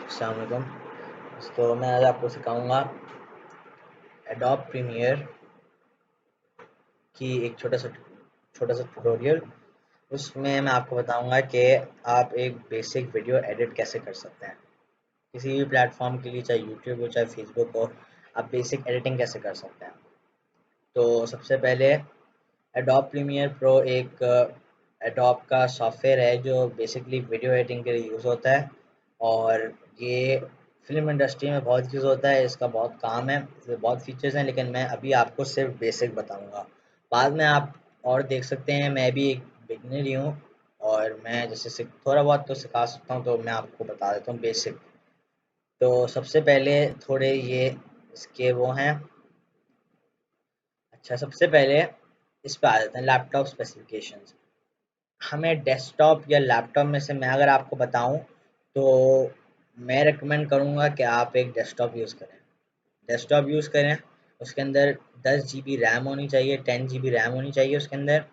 अस्सलाम वालेकुम। तो मैं आज आपको सिखाऊंगा एडोब प्रीमियर की एक छोटा सा ट्यूटोरियल। उसमें मैं आपको बताऊंगा कि आप एक बेसिक वीडियो एडिट कैसे कर सकते हैं किसी भी प्लेटफॉर्म के लिए, चाहे यूट्यूब हो चाहे फेसबुक हो। आप बेसिक एडिटिंग कैसे कर सकते हैं। तो सबसे पहले एडोब प्रीमियर प्रो एक एडोब का सॉफ्टवेयर है जो बेसिकली वीडियो एडिटिंग के लिए यूज़ होता है, और ये फिल्म इंडस्ट्री में बहुत यूज़ होता है। इसका बहुत काम है, इसमें बहुत फीचर्स हैं, लेकिन मैं अभी आपको सिर्फ बेसिक बताऊंगा। बाद में आप और देख सकते हैं। मैं भी एक बिगनर ही हूँ, और मैं जैसे थोड़ा बहुत तो सिखा सकता हूँ, तो मैं आपको बता देता हूँ बेसिक। तो सबसे पहले थोड़े ये इसके वो हैं। अच्छा, सबसे पहले इस पे आ जाते हैं लैपटॉप स्पेसिफिकेशंस। हमें डेस्कटॉप या लैपटॉप में से मैं अगर आपको बताऊं, तो मैं रिकमेंड करूंगा कि आप एक डेस्कटॉप यूज़ करें। डेस्कटॉप यूज़ करें, उसके अंदर 10 GB रैम होनी चाहिए, 10 GB रैम होनी चाहिए। उसके अंदर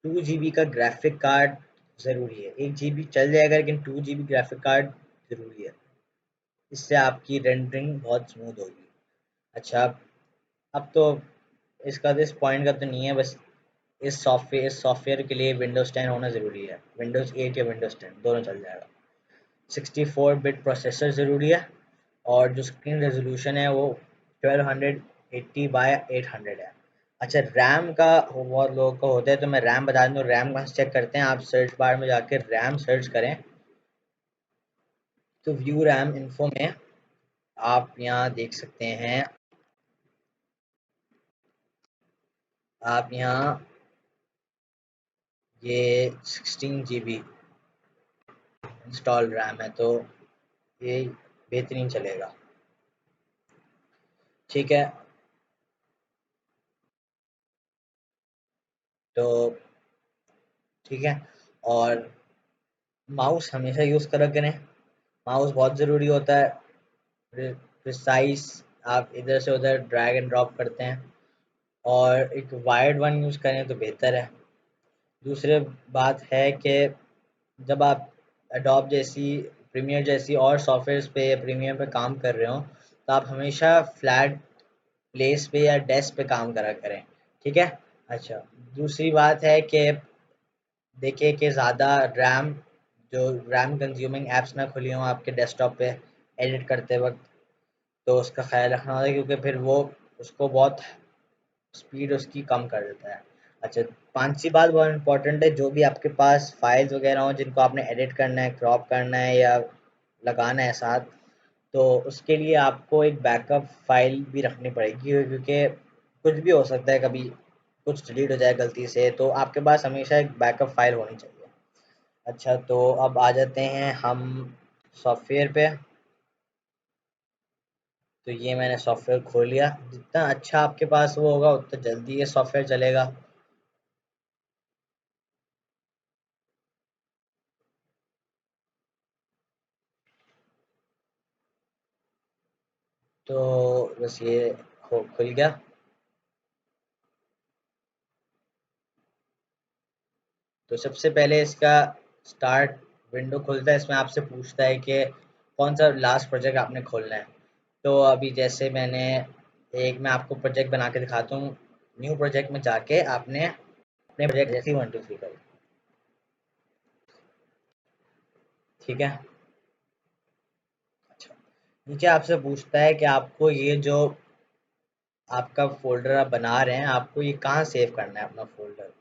2 GB का ग्राफिक कार्ड ज़रूरी है। 1 GB चल जाएगा, लेकिन 2 GB ग्राफिक कार्ड ज़रूरी है। इससे आपकी रेंडरिंग बहुत स्मूथ होगी। अच्छा, अब तो इसका तो इस पॉइंट का तो नहीं है, बस इस सॉफ्टवेयर के लिए विंडोज़ 10 होना ज़रूरी है। विंडोज़ 8 या विंडोज़ 10 दोनों चल जाएगा। 64 बिट प्रोसेसर ज़रूरी है, और जो स्क्रीन रेजोल्यूशन है वो 1280 बाय 800 है। अच्छा, रैम का बहुत लोगों का होता है, तो मैं रैम बता दूँ। रैम कहाँ से चेक करते हैं? आप सर्च बार में जाकर रैम सर्च करें, तो व्यू रैम इन्फो में आप यहाँ देख सकते हैं। आप यहाँ ये 16 GB इंस्टॉल रैम है, तो ये बेहतरीन चलेगा। ठीक है, तो ठीक है। और माउस हमेशा यूज़ करा करें। माउस बहुत ज़रूरी होता है। प्रिसाइज, आप इधर से उधर ड्रैग एंड ड्रॉप करते हैं, और एक वायर्ड वन यूज़ करें तो बेहतर है। दूसरी बात है कि जब आप एडोब जैसी, प्रीमियर जैसी और सॉफ्टवेयर्स पे या प्रीमियर पे काम कर रहे हो, तो आप हमेशा फ्लैट प्लेस पे या डेस्क पे काम करा करें। ठीक है। अच्छा, दूसरी बात है कि देखिए कि ज़्यादा रैम, जो रैम कंज्यूमिंग ऐप्स ना खुली हों आपके डेस्कटॉप पे एडिट करते वक्त, तो उसका ख्याल रखना होता है, क्योंकि फिर वो उसको बहुत स्पीड उसकी कम कर देता है। अच्छा, पांचवी बात बहुत इंपॉर्टेंट है। जो भी आपके पास फाइल्स वगैरह हों जिनको आपने एडिट करना है, क्रॉप करना है या लगाना है साथ, तो उसके लिए आपको एक बैकअप फाइल भी रखनी पड़ेगी, क्योंकि कुछ भी हो सकता है, कभी कुछ डिलीट हो जाए गलती से, तो आपके पास हमेशा एक बैकअप फाइल होनी चाहिए। अच्छा, तो अब आ जाते हैं हम सॉफ्टवेयर पे। तो ये मैंने सॉफ्टवेयर खोल लिया। जितना अच्छा आपके पास वो होगा, उतना जल्दी ये सॉफ्टवेयर चलेगा। तो बस ये हो खुल गया। तो सबसे पहले इसका स्टार्ट विंडो खुलता है। इसमें आपसे पूछता है कि कौन सा लास्ट प्रोजेक्ट आपने खोलना है। तो अभी जैसे मैं आपको प्रोजेक्ट बना के दिखाता हूँ। न्यू प्रोजेक्ट में जाके आपने अपने प्रोजेक्ट जैसे 1 2 3 करें। ठीक है। अच्छा, नीचे आपसे पूछता है कि आपको ये जो आपका फ़ोल्डर आप बना रहे हैं, आपको ये कहाँ सेव करना है अपना फ़ोल्डर।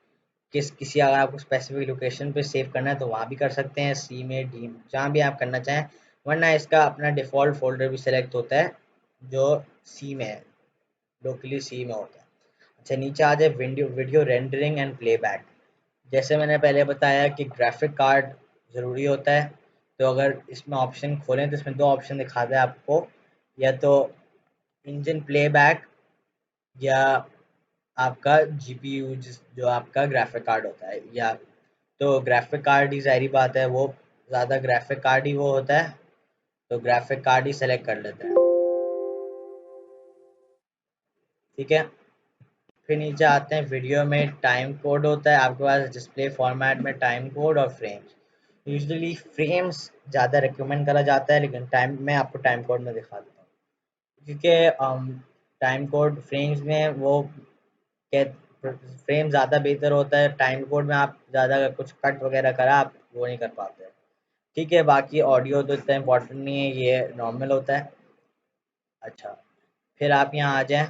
किसी अगर आपको स्पेसिफिक लोकेशन पे सेव करना है तो वहाँ भी कर सकते हैं, सी में, डी में, जहाँ भी आप करना चाहें। वरना इसका अपना डिफ़ॉल्ट फ़ोल्डर भी सेलेक्ट होता है, जो सी में है, लोकली सी में होता है। अच्छा, नीचे आ जाए video video rendering and playback. जैसे मैंने पहले बताया कि ग्राफिक कार्ड ज़रूरी होता है। तो अगर इसमें ऑप्शन खोलें तो इसमें दो ऑप्शन दिखाता है आपको, या तो इंजन प्लेबैक, या आपका जीपीयू, जो आपका ग्राफिक कार्ड होता है। या तो ग्राफिक कार्ड ही, ज़ाहिर बात है, वो ज़्यादा ग्राफिक कार्ड ही वो होता है, तो ग्राफिक कार्ड ही सेलेक्ट कर लेते हैं। ठीक है। फिर नीचे आते हैं, वीडियो में टाइम कोड होता है आपके पास, डिस्प्ले फॉर्मेट में टाइम कोड और फ्रेम्स। यूजुअली फ्रेम्स ज़्यादा रिकमेंड करा जाता है, लेकिन टाइम मैं आपको टाइम कोड में दिखा देता हूँ, क्योंकि टाइम कोड फ्रेम्स में वो के फ्रेम ज़्यादा बेहतर होता है। टाइम कोड में आप ज़्यादा अगर कुछ कट वगैरह करा आप वो नहीं कर पाते। ठीक है, बाकी ऑडियो तो इतना इम्पोर्टेंट नहीं है, ये नॉर्मल होता है। अच्छा, फिर आप यहाँ आ जाएं।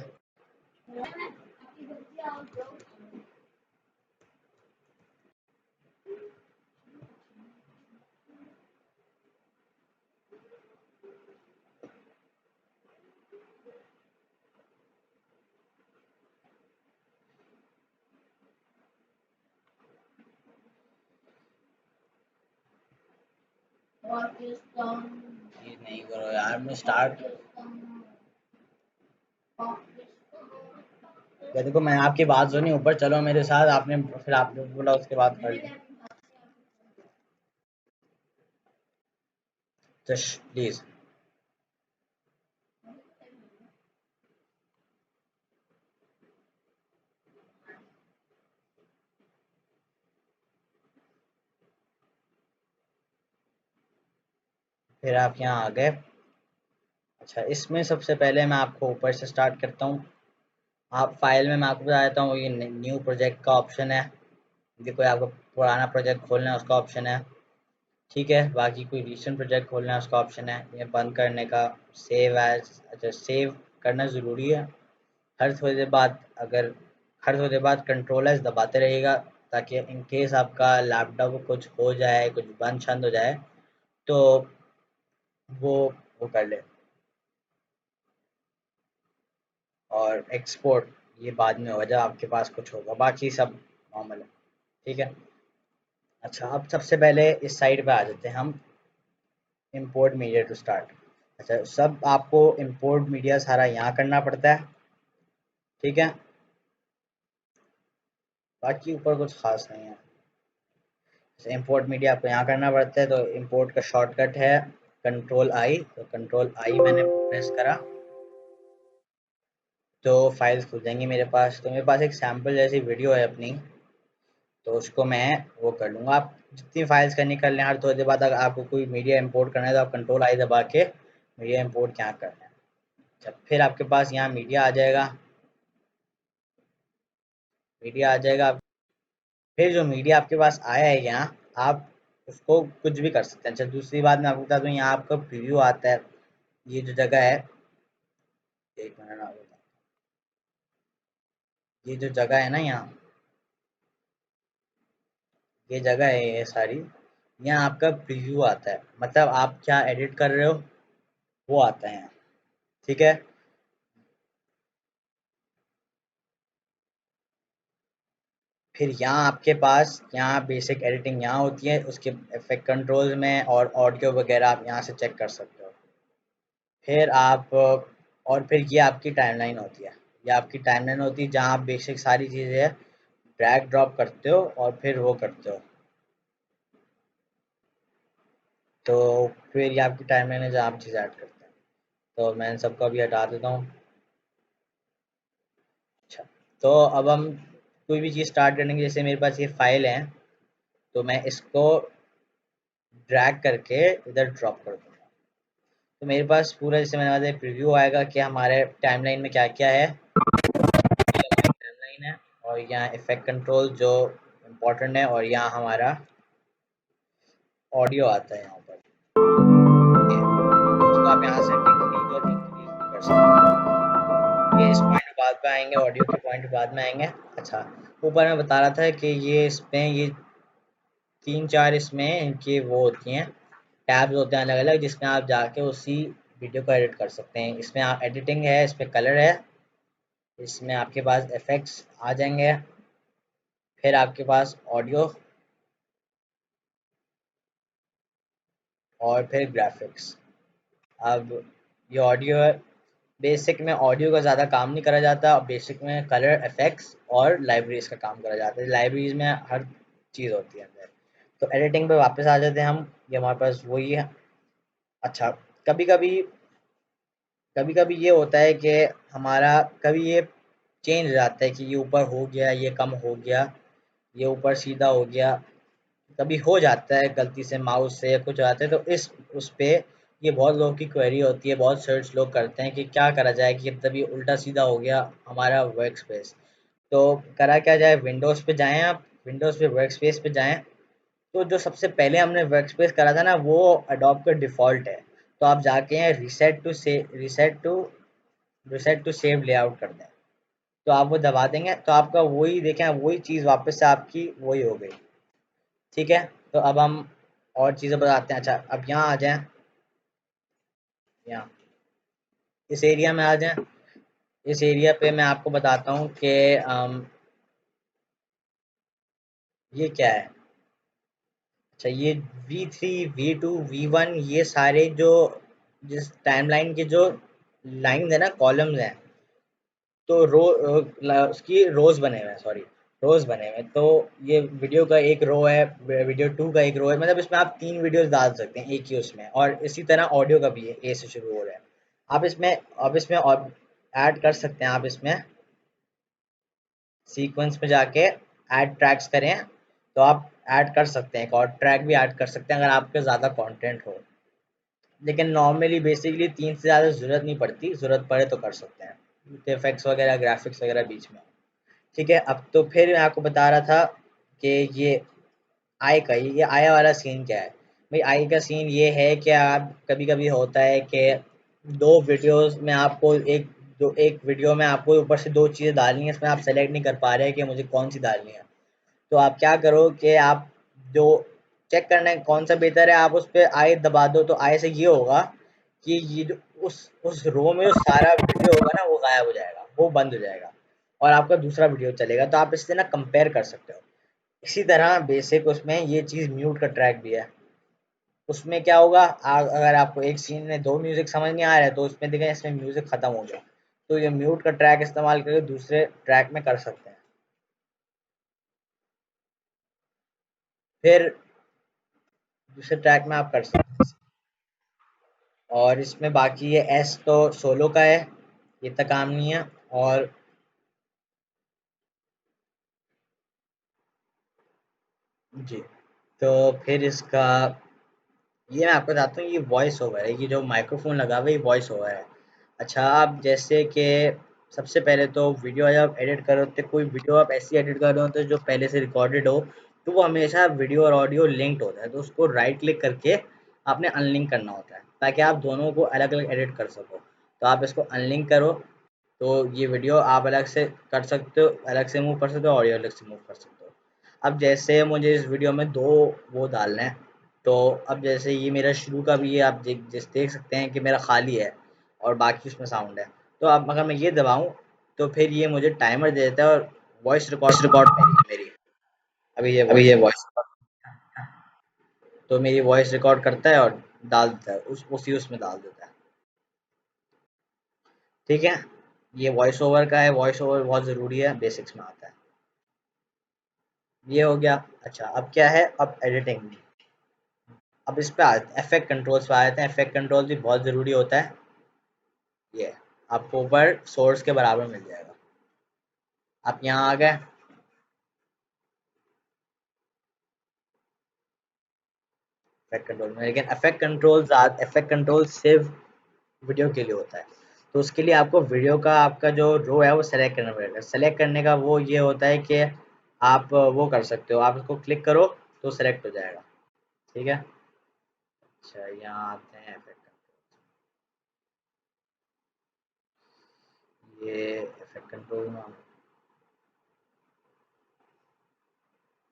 ये नहीं करो यार, मैं स्टार्ट या देखो मैं आपकी बात सुनी, ऊपर चलो मेरे साथ, आपने फिर आपने बोला उसके बाद कर ली। Just please. फिर आप यहाँ आ गए। अच्छा, इसमें सबसे पहले मैं आपको ऊपर से स्टार्ट करता हूँ। आप फाइल में मैं आपको बता देता हूँ, ये न्यू प्रोजेक्ट का ऑप्शन है। यदि कोई आपको पुराना प्रोजेक्ट खोलना है उसका ऑप्शन है। ठीक है, बाकी कोई रिसेंट प्रोजेक्ट खोलना है उसका ऑप्शन है। ये बंद करने का सेव एज, अच्छा सेव करना ज़रूरी है। हर थोड़ी देर बाद अगर हर थोड़ी देर बाद कंट्रोल एस दबाते रहिएगा, ताकि इन केस आपका लैपटॉप कुछ हो जाए, कुछ बंद छंद हो जाए तो वो वो कर ले। और एक्सपोर्ट ये बाद में होगा जब आपके पास कुछ होगा, बाकी सब नॉर्मल है। ठीक है। अच्छा, अब सबसे पहले इस साइड पे आ जाते हैं हम, इंपोर्ट मीडिया टू स्टार्ट। अच्छा, सब आपको इंपोर्ट मीडिया सारा यहाँ करना पड़ता है। ठीक है, बाकी ऊपर कुछ खास नहीं है। इंपोर्ट मीडिया आपको यहाँ करना पड़ता है, तो इंपोर्ट का शॉर्टकट है कंट्रोल आई। तो कंट्रोल आई मैंने प्रेस करा तो फाइल्स खुल जाएंगी मेरे पास। तो मेरे पास एक सैम्पल जैसी वीडियो है अपनी, तो उसको मैं वो कर लूँगा। आप जितनी फाइल्स करनी कर लें, हर थोड़ी देर बाद अगर आपको कोई मीडिया इंपोर्ट करना है तो आप कंट्रोल आई दबा के मीडिया इंपोर्ट यहाँ करना है। जब फिर आपके पास यहाँ मीडिया आ जाएगा, मीडिया आ जाएगा। फिर जो मीडिया आपके पास आया है यहाँ, आप उसको कुछ भी कर सकते हैं। अच्छा, दूसरी बात मैं आपको बता दूँ, यहाँ आपका प्रीव्यू आता है। ये जो जगह है, एक मिनट आप बताओ, ये जो जगह है ना यहाँ, ये जगह है ये सारी, यहाँ आपका प्रीव्यू आता है, मतलब आप क्या एडिट कर रहे हो वो आता है यहाँ। ठीक है, फिर यहाँ आपके पास यहाँ बेसिक एडिटिंग यहाँ होती है, उसके इफेक्ट कंट्रोल्स में और ऑडियो वगैरह आप यहाँ से चेक कर सकते हो। फिर आप और फिर ये आपकी टाइमलाइन होती है। ये आपकी टाइमलाइन होती है जहाँ आप बेसिक सारी चीज़ें ड्रैग ड्रॉप करते हो और फिर वो करते हो। तो फिर ये आपकी टाइमलाइन है जहाँ आप चीज़ ऐड करते हैं। तो मैं इन सबको अभी हटा देता हूँ। अच्छा, तो अब हम कोई भी चीज़ स्टार्ट करने की, जैसे मेरे पास ये फाइल है, तो मैं इसको ड्रैग करके इधर ड्रॉप कर दूँगा। तो मेरे पास पूरा, जैसे मैंने बताया, प्रीव्यू आएगा कि हमारे टाइमलाइन में क्या क्या है। ये हमारी टाइमलाइन है, और यहाँ इफेक्ट कंट्रोल जो इम्पोर्टेंट है, और यहाँ हमारा ऑडियो आता है यहाँ पर। ये इसको आप यहाँ से डिक्रीज और इंक्रीज भी कर सकते हो। ये इस पॉइंट बाद में आएंगे, ऑडियो के पॉइंट बाद में आएंगे। अच्छा, ऊपर मैं बता रहा था कि ये इसमें ये 3-4 इसमें इनकी वो होती हैं, टैब्स होते हैं अलग अलग, जिसमें आप जाके उसी वीडियो को एडिट कर सकते हैं। इसमें आप एडिटिंग है, इसमें कलर है, इसमें आपके पास इफेक्ट्स आ जाएंगे, फिर आपके पास ऑडियो, और फिर ग्राफिक्स। अब ये ऑडियो है, बेसिक में ऑडियो का ज़्यादा काम नहीं करा जाता, और बेसिक में कलर इफेक्ट्स और लाइब्रेरीज का काम करा जाता है। लाइब्रेरीज में हर चीज़ होती है अंदर। तो एडिटिंग पे वापस आ जाते हैं हम, ये हमारे पास वही है। अच्छा, कभी कभी कभी कभी ये होता है कि हमारा कभी ये चेंज हो जाता है कि ये ऊपर हो गया, ये कम हो गया, ये ऊपर सीधा हो गया। कभी हो जाता है गलती से माउस से या कुछ हो जाता है, तो इस उस पे ये बहुत लोगों की क्वेरी होती है, बहुत सर्च लोग करते हैं कि क्या करा जाए कि मतलब ये उल्टा सीधा हो गया हमारा वर्क स्पेस। तो करा क्या जाए, विंडोज़ पे जाएँ आप, विंडोज़ पे वर्क स्पेस पे जाएँ। तो जो सबसे पहले हमने वर्क स्पेस करा था ना, वो एडोब का डिफ़ॉल्ट है। तो आप जाके यहाँ रीसेट टू सेव लेआउट कर दें। तो आप वो दबा देंगे तो आपका वही देखें, वही चीज़ वापस से आपकी वही हो गई। ठीक है? तो अब हम और चीज़ें बताते हैं। अच्छा, अब यहाँ आ जाएँ, यहाँ इस एरिया में आ जाएँ। इस एरिया पे मैं आपको बताता हूँ कि ये क्या है। अच्छा, ये V3, V2, V1 ये सारे जो जिस टाइमलाइन के जो लाइन है ना, कॉलम्स हैं, तो उसकी रोज बने हुए हैं, सॉरी, रोज बने हुए हैं। तो ये वीडियो का एक रो है, वीडियो 2 का एक रो है, मतलब इसमें आप 3 वीडियोस डाल सकते हैं एक ही उसमें। और इसी तरह ऑडियो का भी है, ए से शुरू हो रहा है। आप इसमें अब इसमें और ऐड कर सकते हैं, आप इसमें सीक्वेंस में जाके ऐड ट्रैक्स करें, तो आप ऐड कर सकते हैं, एक और ट्रैक भी ऐड कर सकते हैं अगर आपके ज़्यादा कंटेंट हो। लेकिन नॉर्मली बेसिकली 3 से ज़्यादा ज़रूरत नहीं पड़ती, ज़रूरत पड़े तो कर सकते हैं, इफेक्ट्स वगैरह, ग्राफिक्स वगैरह बीच में। ठीक है, अब तो फिर मैं आपको बता रहा था कि ये आई का, ये आया वाला सीन क्या है। भाई आई का सीन ये है कि आप कभी-कभी होता है कि 2 वीडियोज़ में आपको एक वीडियो में आपको ऊपर से 2 चीज़ें डालनी है, इसमें आप सेलेक्ट नहीं कर पा रहे हैं कि मुझे कौन-सी डालनी है। तो आप क्या करो कि आप जो चेक करना है कौन सा बेहतर है, आप उस पे आई दबा दो। तो आई से ये होगा कि ये जो उस रो में जो सारा वीडियो होगा ना, वो गायब हो जाएगा, वो बंद हो जाएगा और आपका दूसरा वीडियो चलेगा। तो आप इससे ना कंपेयर कर सकते हो। इसी तरह बेसिक उसमें ये चीज़ म्यूट का ट्रैक भी है। उसमें क्या होगा, अगर आपको एक सीन में 2 म्यूज़िक समझ नहीं आ रहा है, तो उसमें देखें इसमें म्यूज़िक ख़त्म हो गया, तो ये म्यूट का ट्रैक इस्तेमाल करके दूसरे ट्रैक में कर सकते हैं। फिर दूसरे ट्रैक में आप कर सकते हैं। और इसमें बाकी ये एस तो सोलो का है, ये तक काम नहीं है। और जी, तो फिर इसका ये मैं आपको बताता हूँ, ये वॉइस ओवर है, ये जो माइक्रोफोन लगा हुआ है ये वॉइस ओवर है। अच्छा, आप जैसे कि सबसे पहले तो वीडियो जब एडिट कर रहे होते, कोई वीडियो आप ऐसी एडिट कर रहे होते हैं जो पहले से रिकॉर्डेड हो, तो वो हमेशा वीडियो और ऑडियो लिंक्ड होता है, तो उसको राइट क्लिक करके आपने अनलिंक करना होता है ताकि आप दोनों को अलग अलग एडिट कर सको। तो आप इसको अनलिंक करो, तो ये वीडियो आप अलग से कर सकते हो, अलग से मूव कर सकते हो, ऑडियो अलग से मूव कर सकते हो। अब जैसे मुझे इस वीडियो में 2 वो डालना है, तो अब जैसे ये मेरा शुरू का भी है, आप देख सकते हैं कि मेरा खाली है और बाकी उसमें साउंड है। तो अब अगर मैं ये दबाऊँ, तो फिर ये मुझे टाइमर दे देता है और वॉइस रिकॉर्ड मेरी अभी ये अभी वॉइस ये रिकॉर्ड, वॉइस तो मेरी वॉइस रिकॉर्ड करता है और डाल देता है, उसी उसमें डाल देता है। ठीक है, ये वॉइस ओवर का है, वॉइस ओवर बहुत ज़रूरी है, बेसिक्स में आता है। ये हो गया। अच्छा, अब क्या है, अब एडिटिंग। अब इस पे इफेक्ट कंट्रोल्स पे आ जाते हैं। इफेक्ट कंट्रोल भी बहुत ज़रूरी होता है। ये आपको ऊपर सोर्स के बराबर मिल जाएगा। आप यहाँ आ गए, इफेक्ट कंट्रोल में, लेकिन इफेक्ट कंट्रोल सिर्फ वीडियो के लिए होता है। तो उसके लिए आपको वीडियो का आपका जो रो है वो सेलेक्ट करना पड़ेगा। सेलेक्ट करने का वो ये होता है कि आप वो कर सकते हो, आप उसको क्लिक करो तो सेलेक्ट हो जाएगा। ठीक है, अच्छा यहाँ आते हैं इफेक्ट, ये इफेक्ट कंट्रोल में।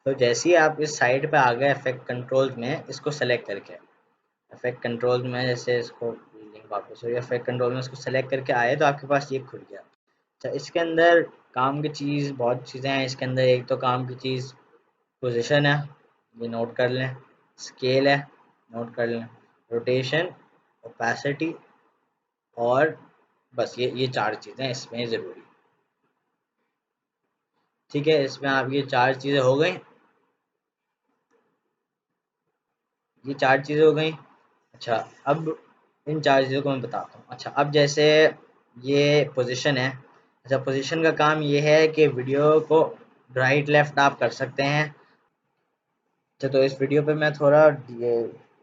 तो जैसे ही आप इस साइड पे आ गए इफेक्ट कंट्रोल में, इसको सेलेक्ट करके इफेक्ट कंट्रोल में, जैसे इसको लिंक वापस हो गया, इफेक्ट कंट्रोल में इसको सेलेक्ट करके आए तो आपके पास ये खुल गया। अच्छा, इसके अंदर काम की चीज़ बहुत चीज़ें हैं इसके अंदर। एक तो काम की चीज़ पोजीशन है, ये नोट कर लें। स्केल है, नोट कर लें। रोटेशन, ओपेसिटी, और बस ये 4 चीज़ें इसमें ज़रूरी। ठीक है, इसमें आप ये 4 चीज़ें हो गई, ये 4 चीज़ें हो गई। अच्छा, अब इन 4 चीज़ों को मैं बताता हूँ। अच्छा, अब जैसे ये पोजीशन है। अच्छा, पोजीशन का काम ये है कि वीडियो को राइट लेफ्ट आप कर सकते हैं। अच्छा, तो इस वीडियो पे मैं थोड़ा ये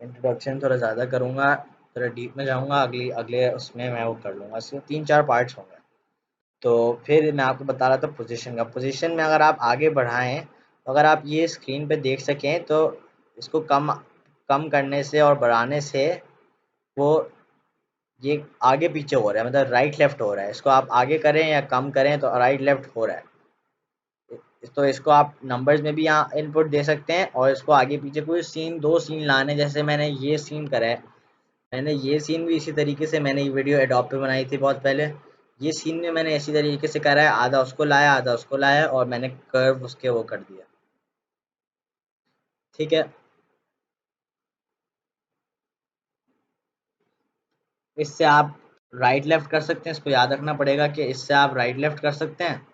इंट्रोडक्शन थोड़ा ज़्यादा करूँगा, थोड़ा डीप में जाऊँगा, अगली अगले उसमें मैं वो कर लूँगा, इसके 3-4 पार्ट्स होंगे। तो फिर मैं आपको बता रहा था पोजीशन का। पोजीशन में अगर आप आगे बढ़ाएँ, तो अगर आप ये स्क्रीन पे देख सकें तो इसको कम कम करने से और बढ़ाने से वो ये आगे पीछे हो रहा है, मतलब राइट लेफ्ट हो रहा है। इसको आप आगे करें या कम करें तो राइट लेफ्ट हो रहा है। तो इसको आप नंबर्स में भी यहाँ इनपुट दे सकते हैं, और इसको आगे पीछे कोई सीन, 2 सीन लाने, जैसे मैंने ये सीन करा है, मैंने ये सीन भी इसी तरीके से मैंने ये वीडियो एडोब पे बनाई थी बहुत पहले। ये सीन में मैंने इसी तरीके से करा है, आधा उसको लाया आधा उसको लाया, और मैंने कर्व उसके वो कर दिया। ठीक है, इससे आप राइट लेफ्ट कर सकते हैं, इसको याद रखना पड़ेगा कि इससे आप राइट लेफ्ट कर सकते हैं,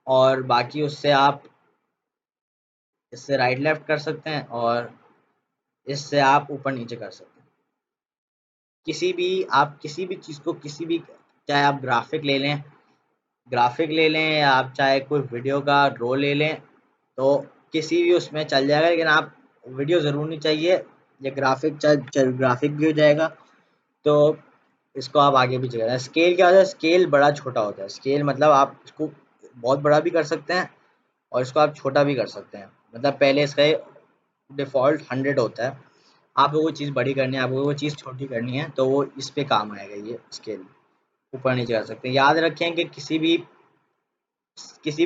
और बाकी उससे आप इससे राइट लेफ्ट कर सकते हैं, और इससे आप ऊपर नीचे कर सकते हैं। किसी भी आप किसी भी चीज़ को किसी भी, चाहे आप ग्राफिक ले लें या आप चाहे कोई वीडियो का रो ले लें, तो किसी भी उसमें चल जाएगा, लेकिन आप वीडियो ज़रूर नहीं चाहिए, ये ग्राफिक भी हो जाएगा। तो इसको आप आगे भी चलेगा। स्केल क्या होता है, स्केल बड़ा छोटा होता है। स्केल मतलब आप इसको बहुत बड़ा भी कर सकते हैं और इसको आप छोटा भी कर सकते हैं। मतलब पहले इसका डिफ़ॉल्ट 100 होता है, आपको वो चीज़ बड़ी करनी है, आपको वो चीज़ छोटी करनी है, तो वो इस पे काम आएगा ये स्केल। ऊपर नीचे कर सकते हैं। याद रखें कि किसी भी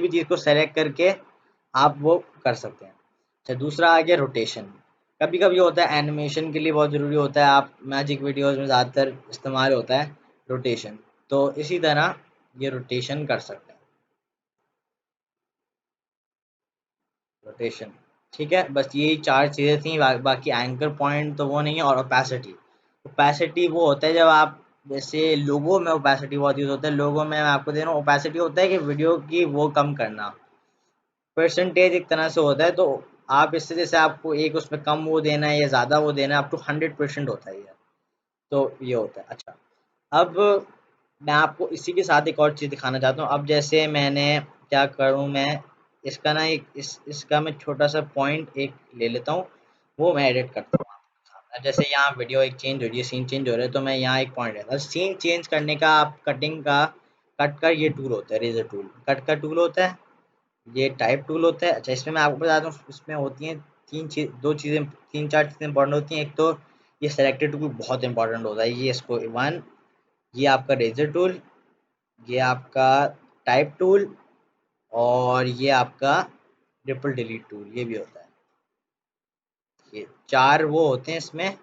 चीज़ को सेलेक्ट करके आप वो कर सकते हैं। अच्छा, दूसरा आ गया रोटेशन। कभी कभी होता है एनिमेशन के लिए बहुत ज़रूरी होता है, आप मैजिक वीडियोस में ज़्यादातर इस्तेमाल होता है रोटेशन। तो इसी तरह ये रोटेशन कर सकते हैं, रोटेशन। ठीक है, बस यही 4 चीज़ें थी, बाकी एंकर पॉइंट तो वो नहीं है। और ओपेसिटी, ओपेसिटी वो होता है जब आप, जैसे लोगों में ओपेसिटी बहुत यूज़ होता है। लोगों में मैं आपको दे रहा हूँ, ओपेसिटी होता है कि वीडियो की वो कम करना, परसेंटेज एक तरह से होता है। तो आप इससे, जैसे आपको एक उसमें कम वो देना है या ज़्यादा वो देना है, अप टू 100% होता है ये। तो ये होता है। अच्छा, अब मैं आपको इसी के साथ एक और चीज़ दिखाना चाहता हूँ। अब जैसे मैंने क्या करूँ, मैं इसका ना एक इसका मैं छोटा सा पॉइंट एक ले लेता हूँ, वो मैं एडिट करता हूँ आपके सामने। जैसे यहाँ वीडियो एक चेंज हो रही है, सीन चेंज हो रहा है, तो मैं यहाँ एक पॉइंट लेता हूँ। सीन चेंज करने का आप कटिंग का, कट का ये टूल होता है, रेजर टूल, कट का टूल होता है, ये टाइप टूल होता है। अच्छा, इसमें मैं आपको बताता हूँ, इसमें होती हैं 3-4 चीज़ें इंपॉर्टेंट होती हैं। एक तो ये सेलेक्टेड टूल बहुत इंपॉर्टेंट होता है, ये इसको वन, ये आपका रेजर टूल, ये आपका टाइप टूल, और ये आपका ट्रिपल डिलीट टूल, ये भी होता है। ये 4 वो होते हैं इसमें,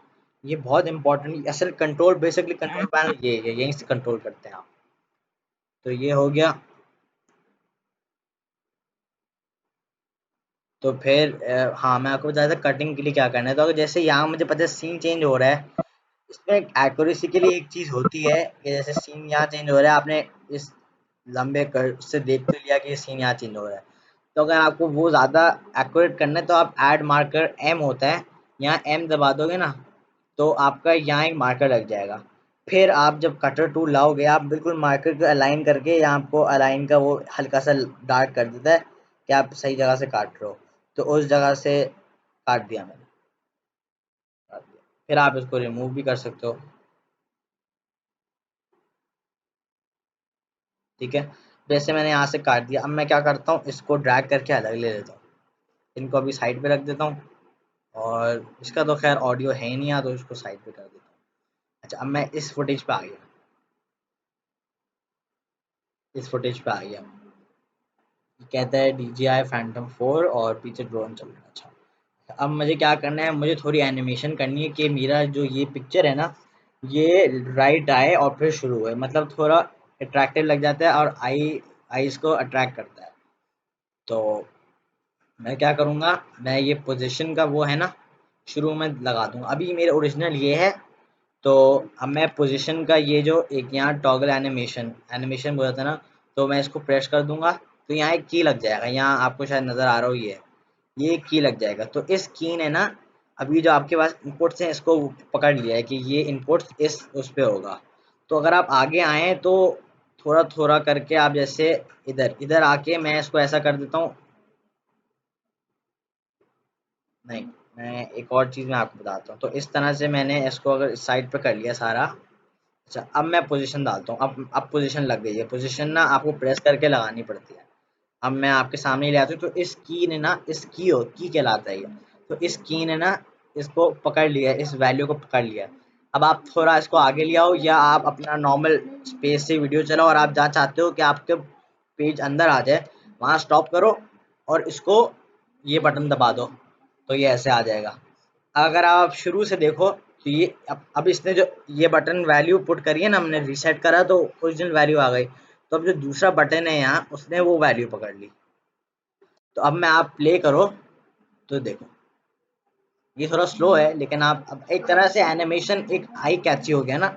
ये बहुत इंपॉर्टेंट। असल कंट्रोल, बेसिकली कंट्रोल पैनल ये है, यहीं से कंट्रोल करते हैं आप। तो ये हो गया। तो फिर हाँ, मैं आपको बताया था कटिंग के लिए क्या करना है। तो अगर जैसे यहाँ मुझे पता है सीन चेंज हो रहा है, इसमें एक्यूरेसी के लिए एक चीज़ होती है कि जैसे सीन यहाँ चेंज हो रहा है, आपने इस लंबे कर्व से देख तो लिया कि ये सीन यहाँ चेंज हो रहा है। तो अगर आपको वो ज़्यादा एक्यूरेट करना है, तो आप ऐड मार्कर एम होता है, यहाँ एम दबा दोगे ना, तो आपका यहाँ एक मार्कर लग जाएगा। फिर आप जब कटर टूल लाओगे, आप बिल्कुल मार्कर को अलाइन करके, यहाँ आपको अलाइन का वो हल्का सा डार्क कर देता है कि आप सही जगह से काट रहे हो। तो उस जगह से काट दिया मैंने, काट दिया। फिर आप इसको रिमूव भी कर सकते हो। ठीक है, जैसे मैंने यहाँ से काट दिया, अब मैं क्या करता हूँ, इसको ड्रैग करके अलग ले लेता हूँ। इनको अभी साइड पे रख देता हूँ, और इसका तो खैर ऑडियो है ही नहीं, है तो इसको साइड पे कर देता हूँ। अच्छा, अब मैं इस फुटेज पे आ गया, इस फुटेज पे आ गया। ये कहता है DJI Phantom 4 और पीछे ड्रोन चल रहा है। अच्छा, अब मुझे क्या करना है, मुझे थोड़ी एनिमेशन करनी है कि मेरा जो ये पिक्चर है ना, ये राइट आए और फिर शुरू हुए, मतलब थोड़ा अट्रैक्टिव लग जाता है और आईज को अट्रैक्ट करता है। तो मैं क्या करूँगा, मैं ये पोजीशन का वो है ना, शुरू में लगा दूँगा। अभी मेरे ओरिजिनल ये है, तो अब मैं पोजीशन का ये जो एक यहाँ टॉगल एनिमेशन एनिमेशन बोला था ना, तो मैं इसको प्रेस कर दूंगा, तो यहाँ एक की लग जाएगा, यहाँ आपको शायद नज़र आ रहा हो, ये एक की लग जाएगा। तो इस की ने ना, अभी जो आपके पास इनपुट्स हैं, इसको पकड़ लिया है कि ये इनपुट्स इस उस पे होगा। तो अगर आप आगे आए तो थोड़ा थोड़ा करके आप, जैसे इधर इधर आके मैं इसको ऐसा कर देता हूँ, नहीं, मैं एक और चीज़ मैं आपको बताता हूँ। तो इस तरह से मैंने इसको अगर इस साइड पे कर लिया सारा। अच्छा, अब मैं पोजीशन डालता हूँ। अब पोजीशन लग गई है। पोजीशन ना आपको प्रेस करके लगानी पड़ती है। अब मैं आपके सामने ले आता हूँ। तो इस की ने ना, इस की कहलाता है ये। तो इस की ने ना इसको पकड़ लिया, इस वैल्यू को पकड़ लिया। अब आप थोड़ा इसको आगे ले आओ, या आप अपना नॉर्मल स्पेस से वीडियो चलाओ, और आप जहाँ चाहते हो कि आपके पेज अंदर आ जाए वहाँ स्टॉप करो और इसको ये बटन दबा दो, तो ये ऐसे आ जाएगा। अगर आप शुरू से देखो तो ये अब इसने जो ये बटन वैल्यू पुट करी है ना, हमने रीसेट करा तो ओरिजिनल वैल्यू आ गई। तो अब जो दूसरा बटन है यहाँ, उसने वो वैल्यू पकड़ ली। तो अब मैं आप प्ले करो तो देखो, ये थोड़ा स्लो है, लेकिन आप अब एक तरह से एनिमेशन एक आई कैची हो गया ना।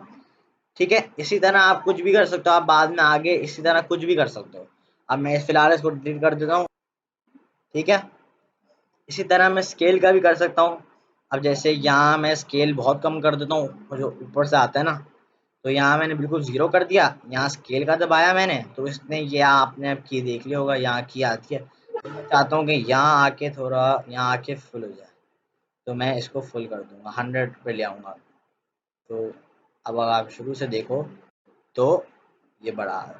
ठीक है, इसी तरह आप कुछ भी कर सकते हो। आप बाद में आगे इसी तरह कुछ भी कर सकते हो। अब मैं फिलहाल इसको डिलीट कर देता हूँ। ठीक है, इसी तरह मैं स्केल का भी कर सकता हूँ। अब जैसे यहाँ मैं स्केल बहुत कम कर देता हूँ, जो ऊपर से आता है ना, तो यहाँ मैंने बिल्कुल ज़ीरो कर दिया। यहाँ स्केल का दबाया मैंने, तो इसने ये आपने अब की देख लिया होगा, यहाँ की आती है। तो मैं चाहता हूँ कि यहाँ आके थोड़ा, यहाँ आके फुल हो जाए, तो मैं इसको फुल कर दूंगा, 100 पे ले आऊँगा। तो अब अगर आप शुरू से देखो तो ये बड़ा है।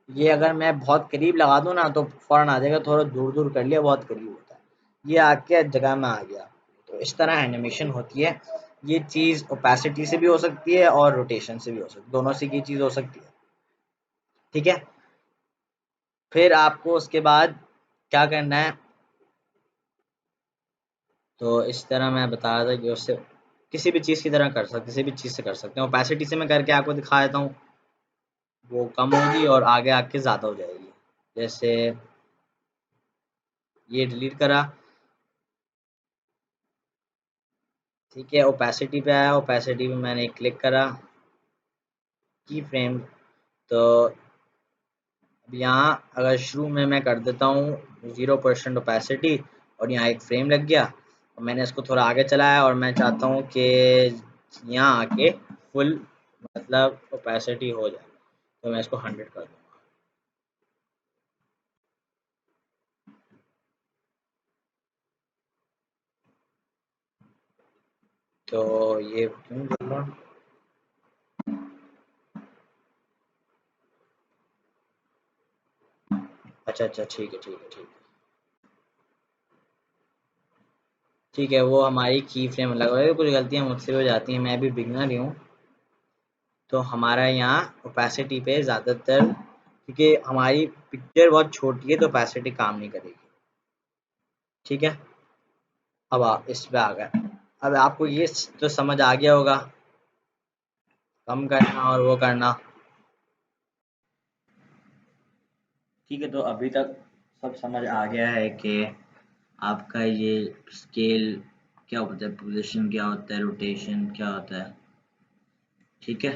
ये अगर मैं बहुत करीब लगा दूँ ना तो फ़ौरन आ जाएगा, थोड़ा दूर दूर कर लिया बहुत करीब होता है, ये आके जगह में आ गया। तो इस तरह एनिमेशन होती है। ये चीज़ ओपेसिटी से भी हो सकती है और रोटेशन से भी हो सकती है, दोनों से की चीज़ हो सकती है। ठीक है, फिर आपको उसके बाद क्या करना है। तो इस तरह मैं बता रहा था कि उससे किसी भी चीज़ की तरह कर सकते, किसी भी चीज़ से कर सकते हैं। ओपेसिटी से मैं करके आपको दिखा देता हूँ, वो कम होगी और आगे आके ज़्यादा हो जाएगी। जैसे ये डिलीट करा। ठीक है, ओपेसिटी पे आया, ओपेसिटी पे मैंने क्लिक करा, की फ्रेम। तो अब यहाँ अगर शुरू में मैं कर देता हूँ 0% ओपेसिटी, और यहाँ एक फ्रेम लग गया, और मैंने इसको थोड़ा आगे चलाया, और मैं चाहता हूँ कि यहाँ आके फुल मतलब ओपेसिटी हो जाए, तो मैं इसको 100 कर दूँगा। तो ये क्यों बोल रहा हूँ? अच्छा अच्छा, ठीक है ठीक है ठीक है ठीक है। वो हमारी की फ्रेम लग रही है, कुछ गलतियाँ मुझसे हो जाती हैं, मैं भी बिगनर ही हूँ। तो हमारा यहाँ ओपेसिटी पे ज़्यादातर, क्योंकि हमारी पिक्चर बहुत छोटी है तो ओपेसिटी काम नहीं करेगी। ठीक है, अब आप इस पे आ गए। अब आपको ये तो समझ आ गया होगा, कम करना और वो करना। ठीक है, तो अभी तक सब समझ आ गया है कि आपका ये स्केल क्या होता है, पोजीशन क्या होता है, रोटेशन क्या होता है। ठीक है,